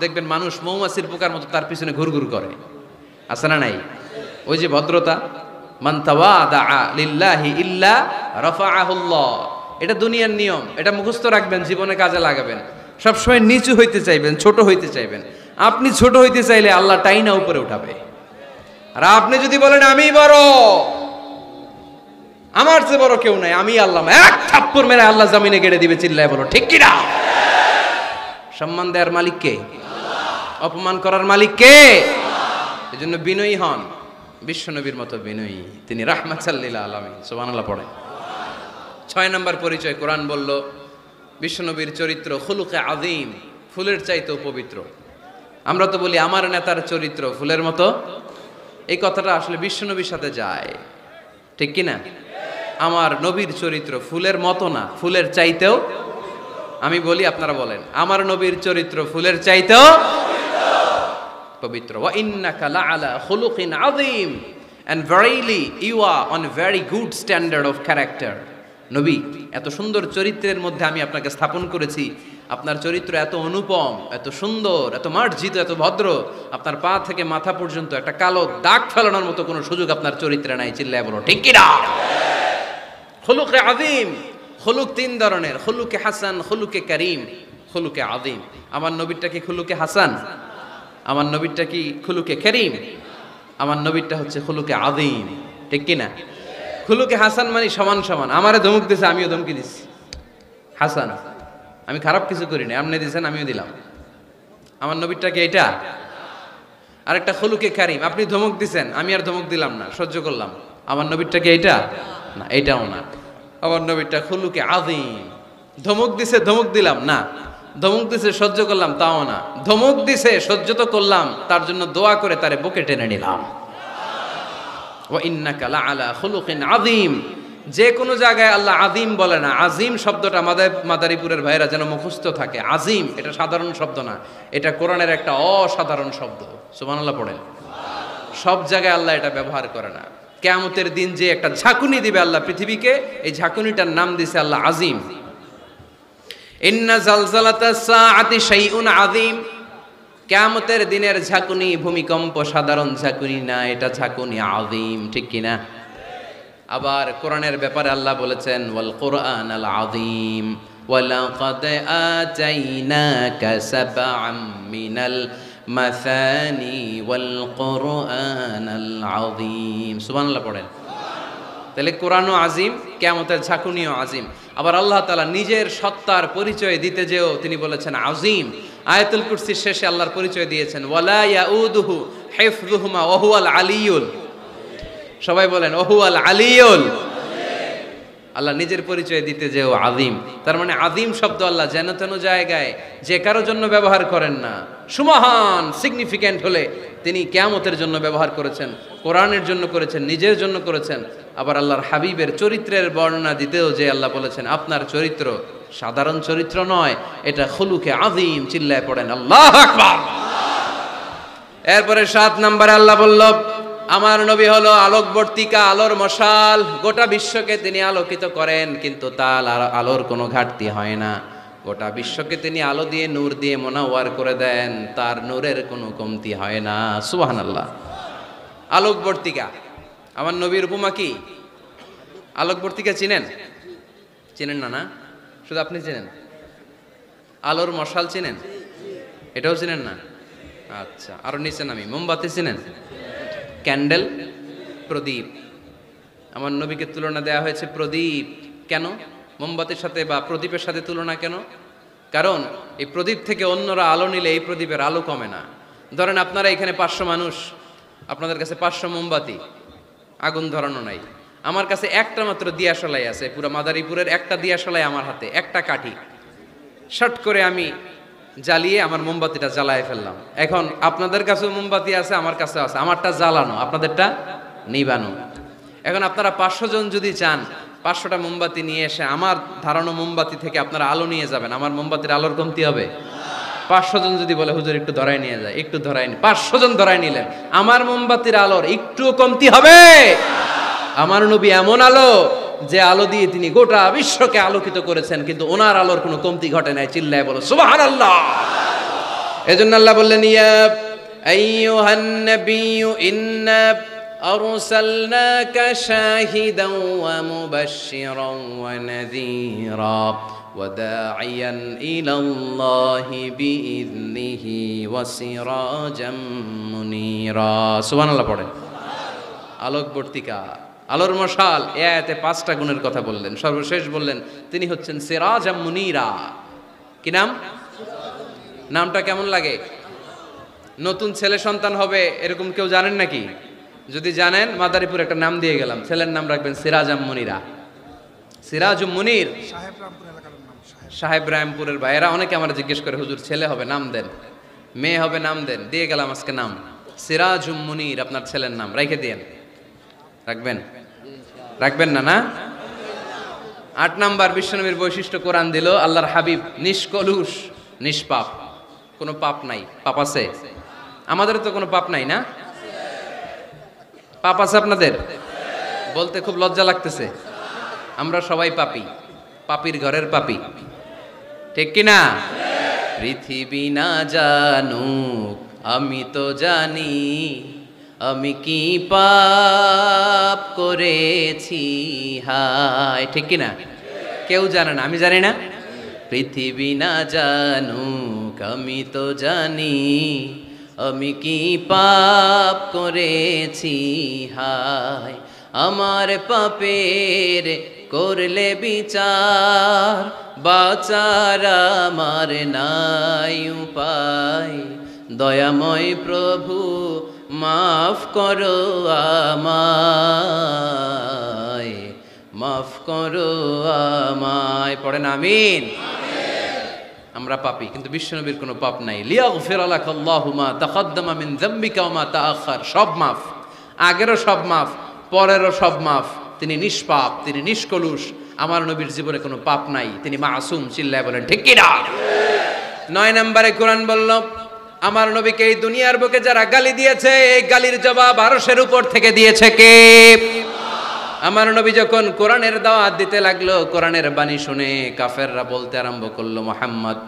দেখবেন মানুষ মৌমাছির পোকার মতো তার পিছনে ঘুরঘুর করে, আছে না নাই? ওই যে ভদ্রতা, মান তাওয়াদা লিল্লাহি ইল্লা রাফাআহুল্লাহ, এটা দুনিয়ার নিয়ম। এটা মুখস্থ রাখবেন, জীবনে কাজে লাগাবেন। সবসময় নিচু হইতে চাইবেন, ছোট হইতে চাইবেন। আপনি ছোট হইতে চাইলে আল্লাহ টাইনা উপরে উঠাবে। আর আপনি যদি বলেন আমি বড়, আমার চেয়ে বড় কেউ নাই, আমি আল্লাহ, এক থাপ্পড় মেরে আল্লাহ জমিনে গেড়ে দিবে। চিল্লায় বলো ঠিক কিনা? সম্মান দেওয়ার মালিক কে? অপমান করার মালিক কে? এজন্য বিনয়ী হন, বিশ্বনবীর মতো বিনয়ী। তিনি রাহমাতাল লিল আলামিন। সুবহানাল্লাহ পড়ে। 6 নম্বর পরিচয় কোরআন বলল বিশ্বনবীর চরিত্র খুলুকে আযীম, ফুলের চাইতেও পবিত্র। আমরা তো বলি আমার নেতার চরিত্র ফুলের মতো। এই কথাটা আসলে বিশ্বনবীর সাথে যায়, ঠিক কিনা? আমার নবীর চরিত্র ফুলের মতো না, ফুলের চাইতেও। আমি বলি, আপনারা বলেন, আমার নবীর চরিত্র ফুলের চাইতেও পবিত্র। ওয়া ইন্নাকা লাআলা খুলুকিন আযীম, and verily you are on a very good standard of character. নবী, এত সুন্দর চরিত্রের মধ্যে আমি আপনাকে স্থাপন করেছি। আপনার চরিত্র এত অনুপম, এত সুন্দর, এত মার্জিত, এত ভদ্র, আপনার পা থেকে মাথা পর্যন্ত একটা কালো দাগ ফেলানোর মতো কোনো সুযোগ আপনার চরিত্রে নাই। চিল্লায় বলো ঠিক কিনা? খুলুকে আযীম। খুলুক 3 ধরনের, খুলুকে হাসান, খুলুকে কারীম, খুলুকে আযীম। আমার নবীরটা কি খুলুকে হাসান? আমার নবীরটা কি খুলুকে কারীম? আমার নবীরটা হচ্ছে খুলুকে আযীম, ঠিক কিনা? খুলুকে হাসান মানে সমান সমান। আমারে ধমক দিছে, আমিও ধমকি দিছি, হাসান। আমি খারাপ কিছু করি না, আপনি দিয়েছেন আমিও দিলাম। আমার নবীরটা কি এটা? আরেকটা খুলুকে কারীম, আপনি ধমক দিছেন, আমি আর ধমক দিলাম না, সহ্য করলাম। আমার নবীরটা কি এটা? না, এটাও না। আমার নবীরটা খুলুকে আযীম। ধমক দিছে, ধমক দিলাম না, ধমক দিছে সহ্য করলাম, তাও না। ধমক দিছে, সহ্য তো করলাম, তার জন্য দোয়া করে তারে বুকে টেনে নিলাম। ওয়া ইন্নাকা লাআলা খুলুকিন আযীম। যে কোনো জায়গায় আল্লাহ আযীম বলে না। আযীম শব্দটা মাদারীপুরের ভাইরা যেন মুখস্থ থাকে। আযীম এটা সাধারণ শব্দ না, এটা কোরআনের একটা অসাধারণ শব্দ। সুবহানাল্লাহ পড়েন। সব জায়গায় আল্লাহ এটা ব্যবহার করে না। কিয়ামতের দিন যে একটা ঝাঁকুনি দিবে আল্লাহ পৃথিবীকে, এই ঝাঁকুনিটার নাম দিয়েছে আল্লাহ আযীম। ইন্না জালজালাতাস সাআতি শাইউন আযীম। কিয়ামতের দিনের ঝাঁকুনি ভূমিকম্প সাধারণ ঝাঁকুনি না, এটা ঝাঁকুনি আযীম, ঠিক কিনা? আবার কোরআনের ব্যাপারে আল্লাহ বলেছেন ওয়াল কুরআনাল আযীম ওয়ালাকাদ আতাইনাকা সাবআম মিনাল মাসানি ওয়াল কুরআনাল আযীম। সুবহানাল্লাহ পড়েন। তাহলে কোরআনও আযীম, কিয়ামতের ঝাঁকুনিও আযীম। আবার আল্লাহ তাআলা নিজের সত্তার পরিচয় দিতে যেও তিনি বলেছেন আযীম। আয়াতুল কুরসির শেষে আল্লাহর পরিচয় দিয়েছেন ওয়ালা ইয়াউদুহু হিফযুহুমা ওয়া হুয়াল আলিয়ুল। সবাই বলেন ওয়া হুয়াল আলিয়ুল। আল্লাহ নিজের পরিচয় দিতে যেও আযীম। তার মানে আযীম শব্দ আল্লাহ যেন তেন জায়গায় যে কারোর জন্য ব্যবহার করেন না। সুমহান সিগনিফিক্যান্ট হলে তিনি কিয়ামতের জন্য ব্যবহার করেছেন, কোরআনের জন্য করেছেন, নিজের জন্য করেছেন। আবার আল্লাহর হাবিবের চরিত্রের বর্ণনা দিতেও যে আল্লাহ বলেছেন আপনার চরিত্র সাধারণ চরিত্র নয়, এটা খুলুকে আযীম। চিল্লায় পড়েন আল্লাহু আকবার। এরপরে 7 নম্বরে আল্লাহ বলল আমার নবী হলো আলোকবর্তিকা, আলোর মশাল। গোটা বিশ্বকে তিনি আলোকিত করেন, কিন্তু তার আলোর কোনো ঘাটতি হয় না। গোটা বিশ্বকে তিনি আলো দিয়ে নূর দিয়ে মোনাওয়ার করে দেন, তার নূরের কোনো কমতি হয় না। সুবহানাল্লাহ। আলোকবর্তিকা, আমার নবীর উপমা কি? আলোকবর্তিকা চিনেন? চিনেন না? না, শুধু আপনি চিনেন। আলোর মশাল চিনেন? এটাও চিনেন না? আচ্ছা, আরো নিচে নামি। মোমবাতি চিনেন? ক্যান্ডেল, প্রদীপ। আমার নবীকে তুলনা দেওয়া হয়েছে প্রদীপ। কেন মোমবাতির সাথে বা প্রদীপের সাথে তুলনা কেন? কারণ এই প্রদীপ থেকে অন্যরা আলো নিলে এই প্রদীপের আলো কমে না। ধরেন আপনারা এখানে 500 মানুষ, আপনাদের কাছে 500 মোমবাতি, আগুন ধরানো নাই। আমার কাছে একটা মাত্র দিয়াশলাই আছে, পুরো মাদারীপুরের একটা দিয়াশলাই আমার হাতে, একটা কাঠি। শর্ট করে আমি জ্বালিয়ে আমার মোমবাতিটা জ্বালায় ফেললাম। এখন আপনাদের কাছেও মোমবাতি আছে, আমার কাছে আছে, আমারটা জ্বালানো, আপনাদেরটা নিবানো। এখন আপনারা 500 জন যদি চান 500টা মোমবাতি নিয়ে এসে আমার ধারানো মোমবাতি থেকে আপনারা আলো নিয়ে যাবেন, আমার মোমবাতির আলোর কমতি হবে? 500 জন যদি বলে হুজুর একটু ধরাই নিয়ে যায়, একটু ধরাই, 500 জন ধরাই নিলেন, আমার মোমবাতির আলোর একটু কমতি হবে? আমার নবী এমন আলো যে আলো দিয়ে তিনি গোটা বিশ্বকে আলোকিত করেছেন, কিন্তু ওনার আলোর কোনো কমতি ঘটে নাই। চিল্লায় বলো সুবহানাল্লাহ। এজন্য আল্লাহ বললেন ইয়া আইয়ুহান নাবিয়্যু ইন্না আরসালনাকা শাহিদান ওয়া মুবাশশিরান ওয়া নাযীরা ওয়া দাঈয়ান ইলাল্লাহি বিইذনিহি ওয়া সিরাজাম মুনীরা। সুবহানাল্লাহ পড়েন। আলোকবর্তিকা, আলোর মশাল। এ আয়াতে 5টা গুণের কথা বললেন। সর্বশেষ বললেন তিনি হচ্ছেন সিরাজাম মুনীরা। কি নাম? নামটা কেমন লাগে? নতুন ছেলে সন্তান হবে এরকম কেউ জানেন নাকি? যদি জানেন মাদারীপুর একটা নাম দিয়ে গেলাম, ছেলের নাম রাখবেন সিরাজাম মুনীরা। সিরাজুম মুনীর, সাহেব রামপুরের ভাইয়েরা অনেকে আমার জিজ্ঞেস করে হুজুর ছেলে হবে নাম দেন, মেয়ে হবে নাম দেন। দিয়ে গেলাম আজকে নাম সিরাজুম মুনীর, আপনার ছেলের নাম রেখে দিয়েন। রাখবেন? রাখবেন না? না। 8 নাম্বার বিশ্বনবীর বৈশিষ্ট্য কোরআন দিল, আল্লাহর হাবিব নিষ্কলুষ, নিষ্পাপ, কোনো পাপ নাই। পাপ আছে? আমাদের তো কোনো পাপ নাই না? পাপ আছে আপনাদের? বলতে খুব লজ্জা লাগতেছে। আমরা সবাই পাপী, পাপীর ঘরের পাপী, ঠিক কি না? পৃথিবী না জানুক আমি তো জানি, আমি কি পাপ করেছি হায়, ঠিক কি না? কেউ জানে না, আমি জানি না। পৃথিবী না জানুক আমি তো জানি, আমি কি পাপ করেছি হায়। আমার পাপের করলে বিচার, বাঁচার আমার নাই উপায়। দয়াময় প্রভু মাফ করো আমায়, মাফ করো আমায়। পড়েন আমিন। আমরা পাপী, কিন্তু বিশ্বনবীর কোনো পাপ নাই। লিয়াগফির লাকাল্লাহু মা তাকদ্দামা মিন যামবিকা ওয়া মা তাআখার। সব মাফ, আগেরও সব মাফ, পরেরও সব মাফ। তিনি নিষ্পাপ, তিনি নিষ্কলুষ। আমার নবীর জীবনে কোনো পাপ নাই, তিনি মাসুম। চিল্লায় বলেন ঠিক কি না? 9 নম্বরে কোরআন বলল আমার নবীকে এই দুনিয়ার বুকে যারা গালি দিয়েছে, এই গালির জবাব আরশের উপর থেকে দিয়েছে কে? আমার নবী যখন কোরআনের দাওয়াত দিতে লাগলো, কোরআনের বাণী শুনে কাফেররা বলতে আরম্ভ করলো, মুহাম্মদ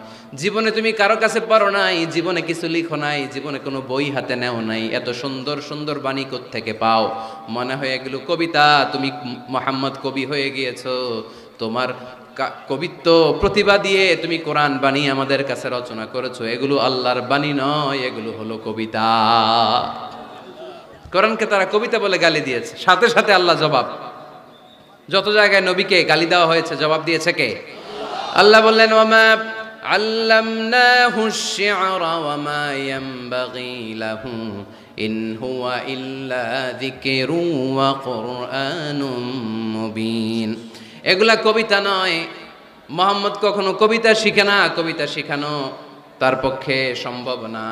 জীবনে তুমি কারো কাছে পড়ো নাই, জীবনে কিছু লিখো নাই, জীবনে কোনো বই হাতে নেও নাই, এত সুন্দর সুন্দর বাণী কোত্থেকে পাও? মনে হয় এগুলো কবিতা, তুমি মুহাম্মদ কবি হয়ে গিয়েছো, তোমার কবিত্ব প্রতিভা দিয়ে তুমি কোরআন বাণী আমাদের কাছে রচনা করেছো, এগুলো আল্লাহর বাণী নয়, এগুলো হলো কবিতা। কোরআনকে তারা কবিতা বলে গালি দিয়েছে। সাথে সাথে আল্লাহ জবাব, যত জায়গায় নবীকে গালি দেওয়া হয়েছে জবাব দিয়েছে কে? আল্লাহ বললেন ওয়ামা আল্লামনাহু আশ-শি'রা ওয়ামা ইয়ানবাগী লাহু ইন হুয়া ইল্লা যিকরুন ওয়া কুরআনুম মুবিন। এগুলা কবিতা নয়, মুহাম্মদ কখনো কবিতা শিখে না, কবিতা শিখানো তার পক্ষে সম্ভব না,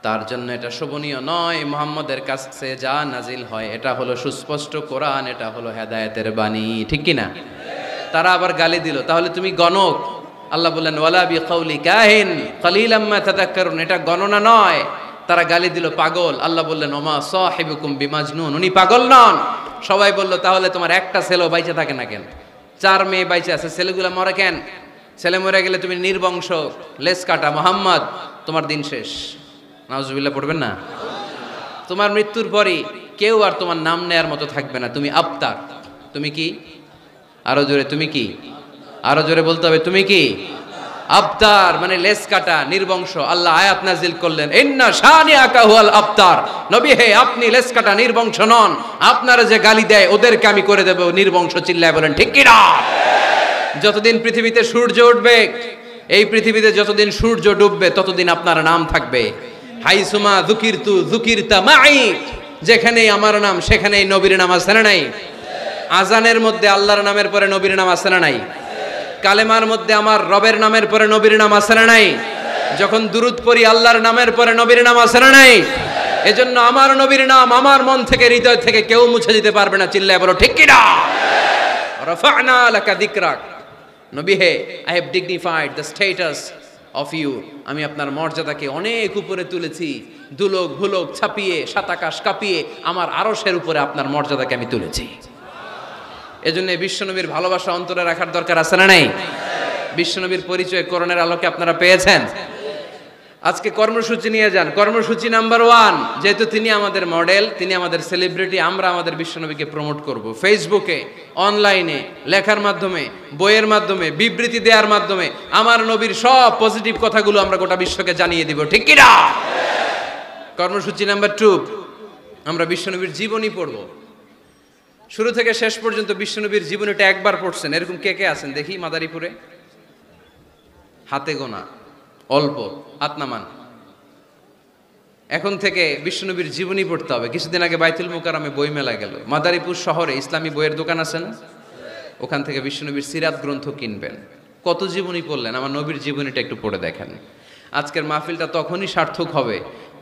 তার জন্য এটা শোভনীয় নয়। মুহাম্মদের কাছে যা নাজিল হয় এটা হলো সুস্পষ্ট কোরআন, এটা হলো হেদায়েতের বাণী, ঠিক কি না? তারা আবার গালি দিল, তাহলে তুমি গণক। আল্লাহ বললেন ওয়ালা বিকাউলি কাহিন কালিলাম মা তাযাক্কারুন। এটা গণনা নয়, তারা গালি দিল পাগল। আল্লাহ বললেন ওমা সাহিবুকুম বিমাজনুন, উনি পাগল নন। সবাই বলল তাহলে তোমার একটা ছেলেও বাইচে থাকে না কেন? 4 মেয়ে বাইচে আছে, ছেলেগুলো মরে কেন? ছেলে মরে গেলে তুমি নির্বংশ, লেস কাটা মোহাম্মদ, তোমার দিন শেষ। নাউজুবিল্লাহ পড়বেন না? তোমার মৃত্যুর পরই কেউ আর তোমার নাম নেয়ার মতো থাকবে না, তুমি আবতার। তুমি কি? আরো জোরে, তুমি কি? আরো জোরে বলতে হবে, তুমি কি? আবতার মানে লেস কাটা, নির্বংশ। আল্লাহ আয়াত নাজিল করলেন ইন্না শানিআকা হুয়াল আবতার, নবী হে আপনি লেস কাটা নির্বংশ নন, আপনারা যে গালি দেয় ওদেরকে আমি করে দেব নির্বংশ। চিল্লায় বলেন ঠিক কি না? যতদিন পৃথিবীতে সূর্য উঠবে, এই পৃথিবীতে যতদিন সূর্য ডুববে ততদিন আপনার নাম থাকবে। হাইসুমা যুকিরতু যুকিরতা মাই, যেখানেই আমার নাম সেখানেই নবীর নাম আছে না নাই? আজানের মধ্যে আল্লাহর নামের পরে নবীর নাম আছে না নাই? কালেমার মধ্যে আমার রবের নামের পরে নবীর নাম আছে না নাই? যখন দুরূদ পড়ি আল্লাহর নামের পরে নবীর নাম আছে না নাই? এজন্য আমার নবীর নাম আমার মন থেকে, হৃদয় থেকে কেউ মুছে দিতে পারবে না। চিল্লায় বলো ঠিক কি না? রাফা'না লাকা যিকরাক, নবী হে I have dignified the status of you, আমি আপনার মর্যাদাকে অনেক উপরে তুলেছি। দুলোক ভুলোক ছাপিয়ে, সাত আকাশ কাঁপিয়ে আমার আরশের উপরে আপনার মর্যাদাকে আমি তুলেছি। এজন্য বিশ্বনবীর ভালোবাসা অন্তরে রাখার দরকার আছে না নাই? বিশ্বনবীর পরিচয় কোরআনের আলোকে আপনারা পেয়েছেন। আজকে কর্মসূচি নিয়ে যান। কর্মসূচি নাম্বার 1, যেহেতু তিনি আমাদের মডেল, তিনি আমাদের সেলিব্রিটি, আমরা আমাদের বিশ্বনবীকে প্রমোট করব ফেসবুকে, অনলাইনে, লেখার মাধ্যমে, বইয়ের মাধ্যমে, বিবৃতি দেওয়ার মাধ্যমে। আমার নবীর সব পজিটিভ কথাগুলো আমরা গোটা বিশ্বকে জানিয়ে দিব, ঠিক কি না? কর্মসূচি নাম্বার 2, আমরা বিশ্বনবীর জীবনী পড়ব। শুরু থেকে শেষ পর্যন্ত বিশ্বনবীর জীবনীটা একবার পড়ছেন এরকম কে কে আছেন দেখি মাদারীপুরে? হাতে গোনা, অল্প, হাত নামান। এখন থেকে বিশ্বনবীর জীবনী পড়তে হবে। কিছুদিন আগে বাইতুল মুকাররমে বই মেলা গেল। মাদারীপুর শহরে ইসলামী বইয়ের দোকান আছে না? ওখান থেকে বিশ্বনবীর সিরাত গ্রন্থ কিনবেন। কত জীবনী পড়লেন, আমার নবীর জীবনীটা একটু পড়ে দেখেন। আজকের মাহফিলটা তখনই সার্থক হবে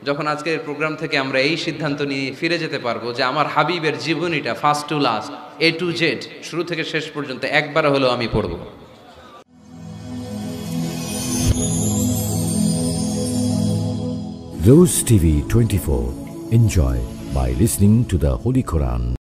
যখন আজকের প্রোগ্রাম থেকে আমরা এই সিদ্ধান্ত নিয়ে ফিরে যেতে পারবো যে আমার হাবিবের জীবনীটা first to last, A to Z, শুরু থেকে শেষ পর্যন্ত একবার হলেও আমি পড়ব। Rose TV 24. Enjoy by listening to the Holy Quran.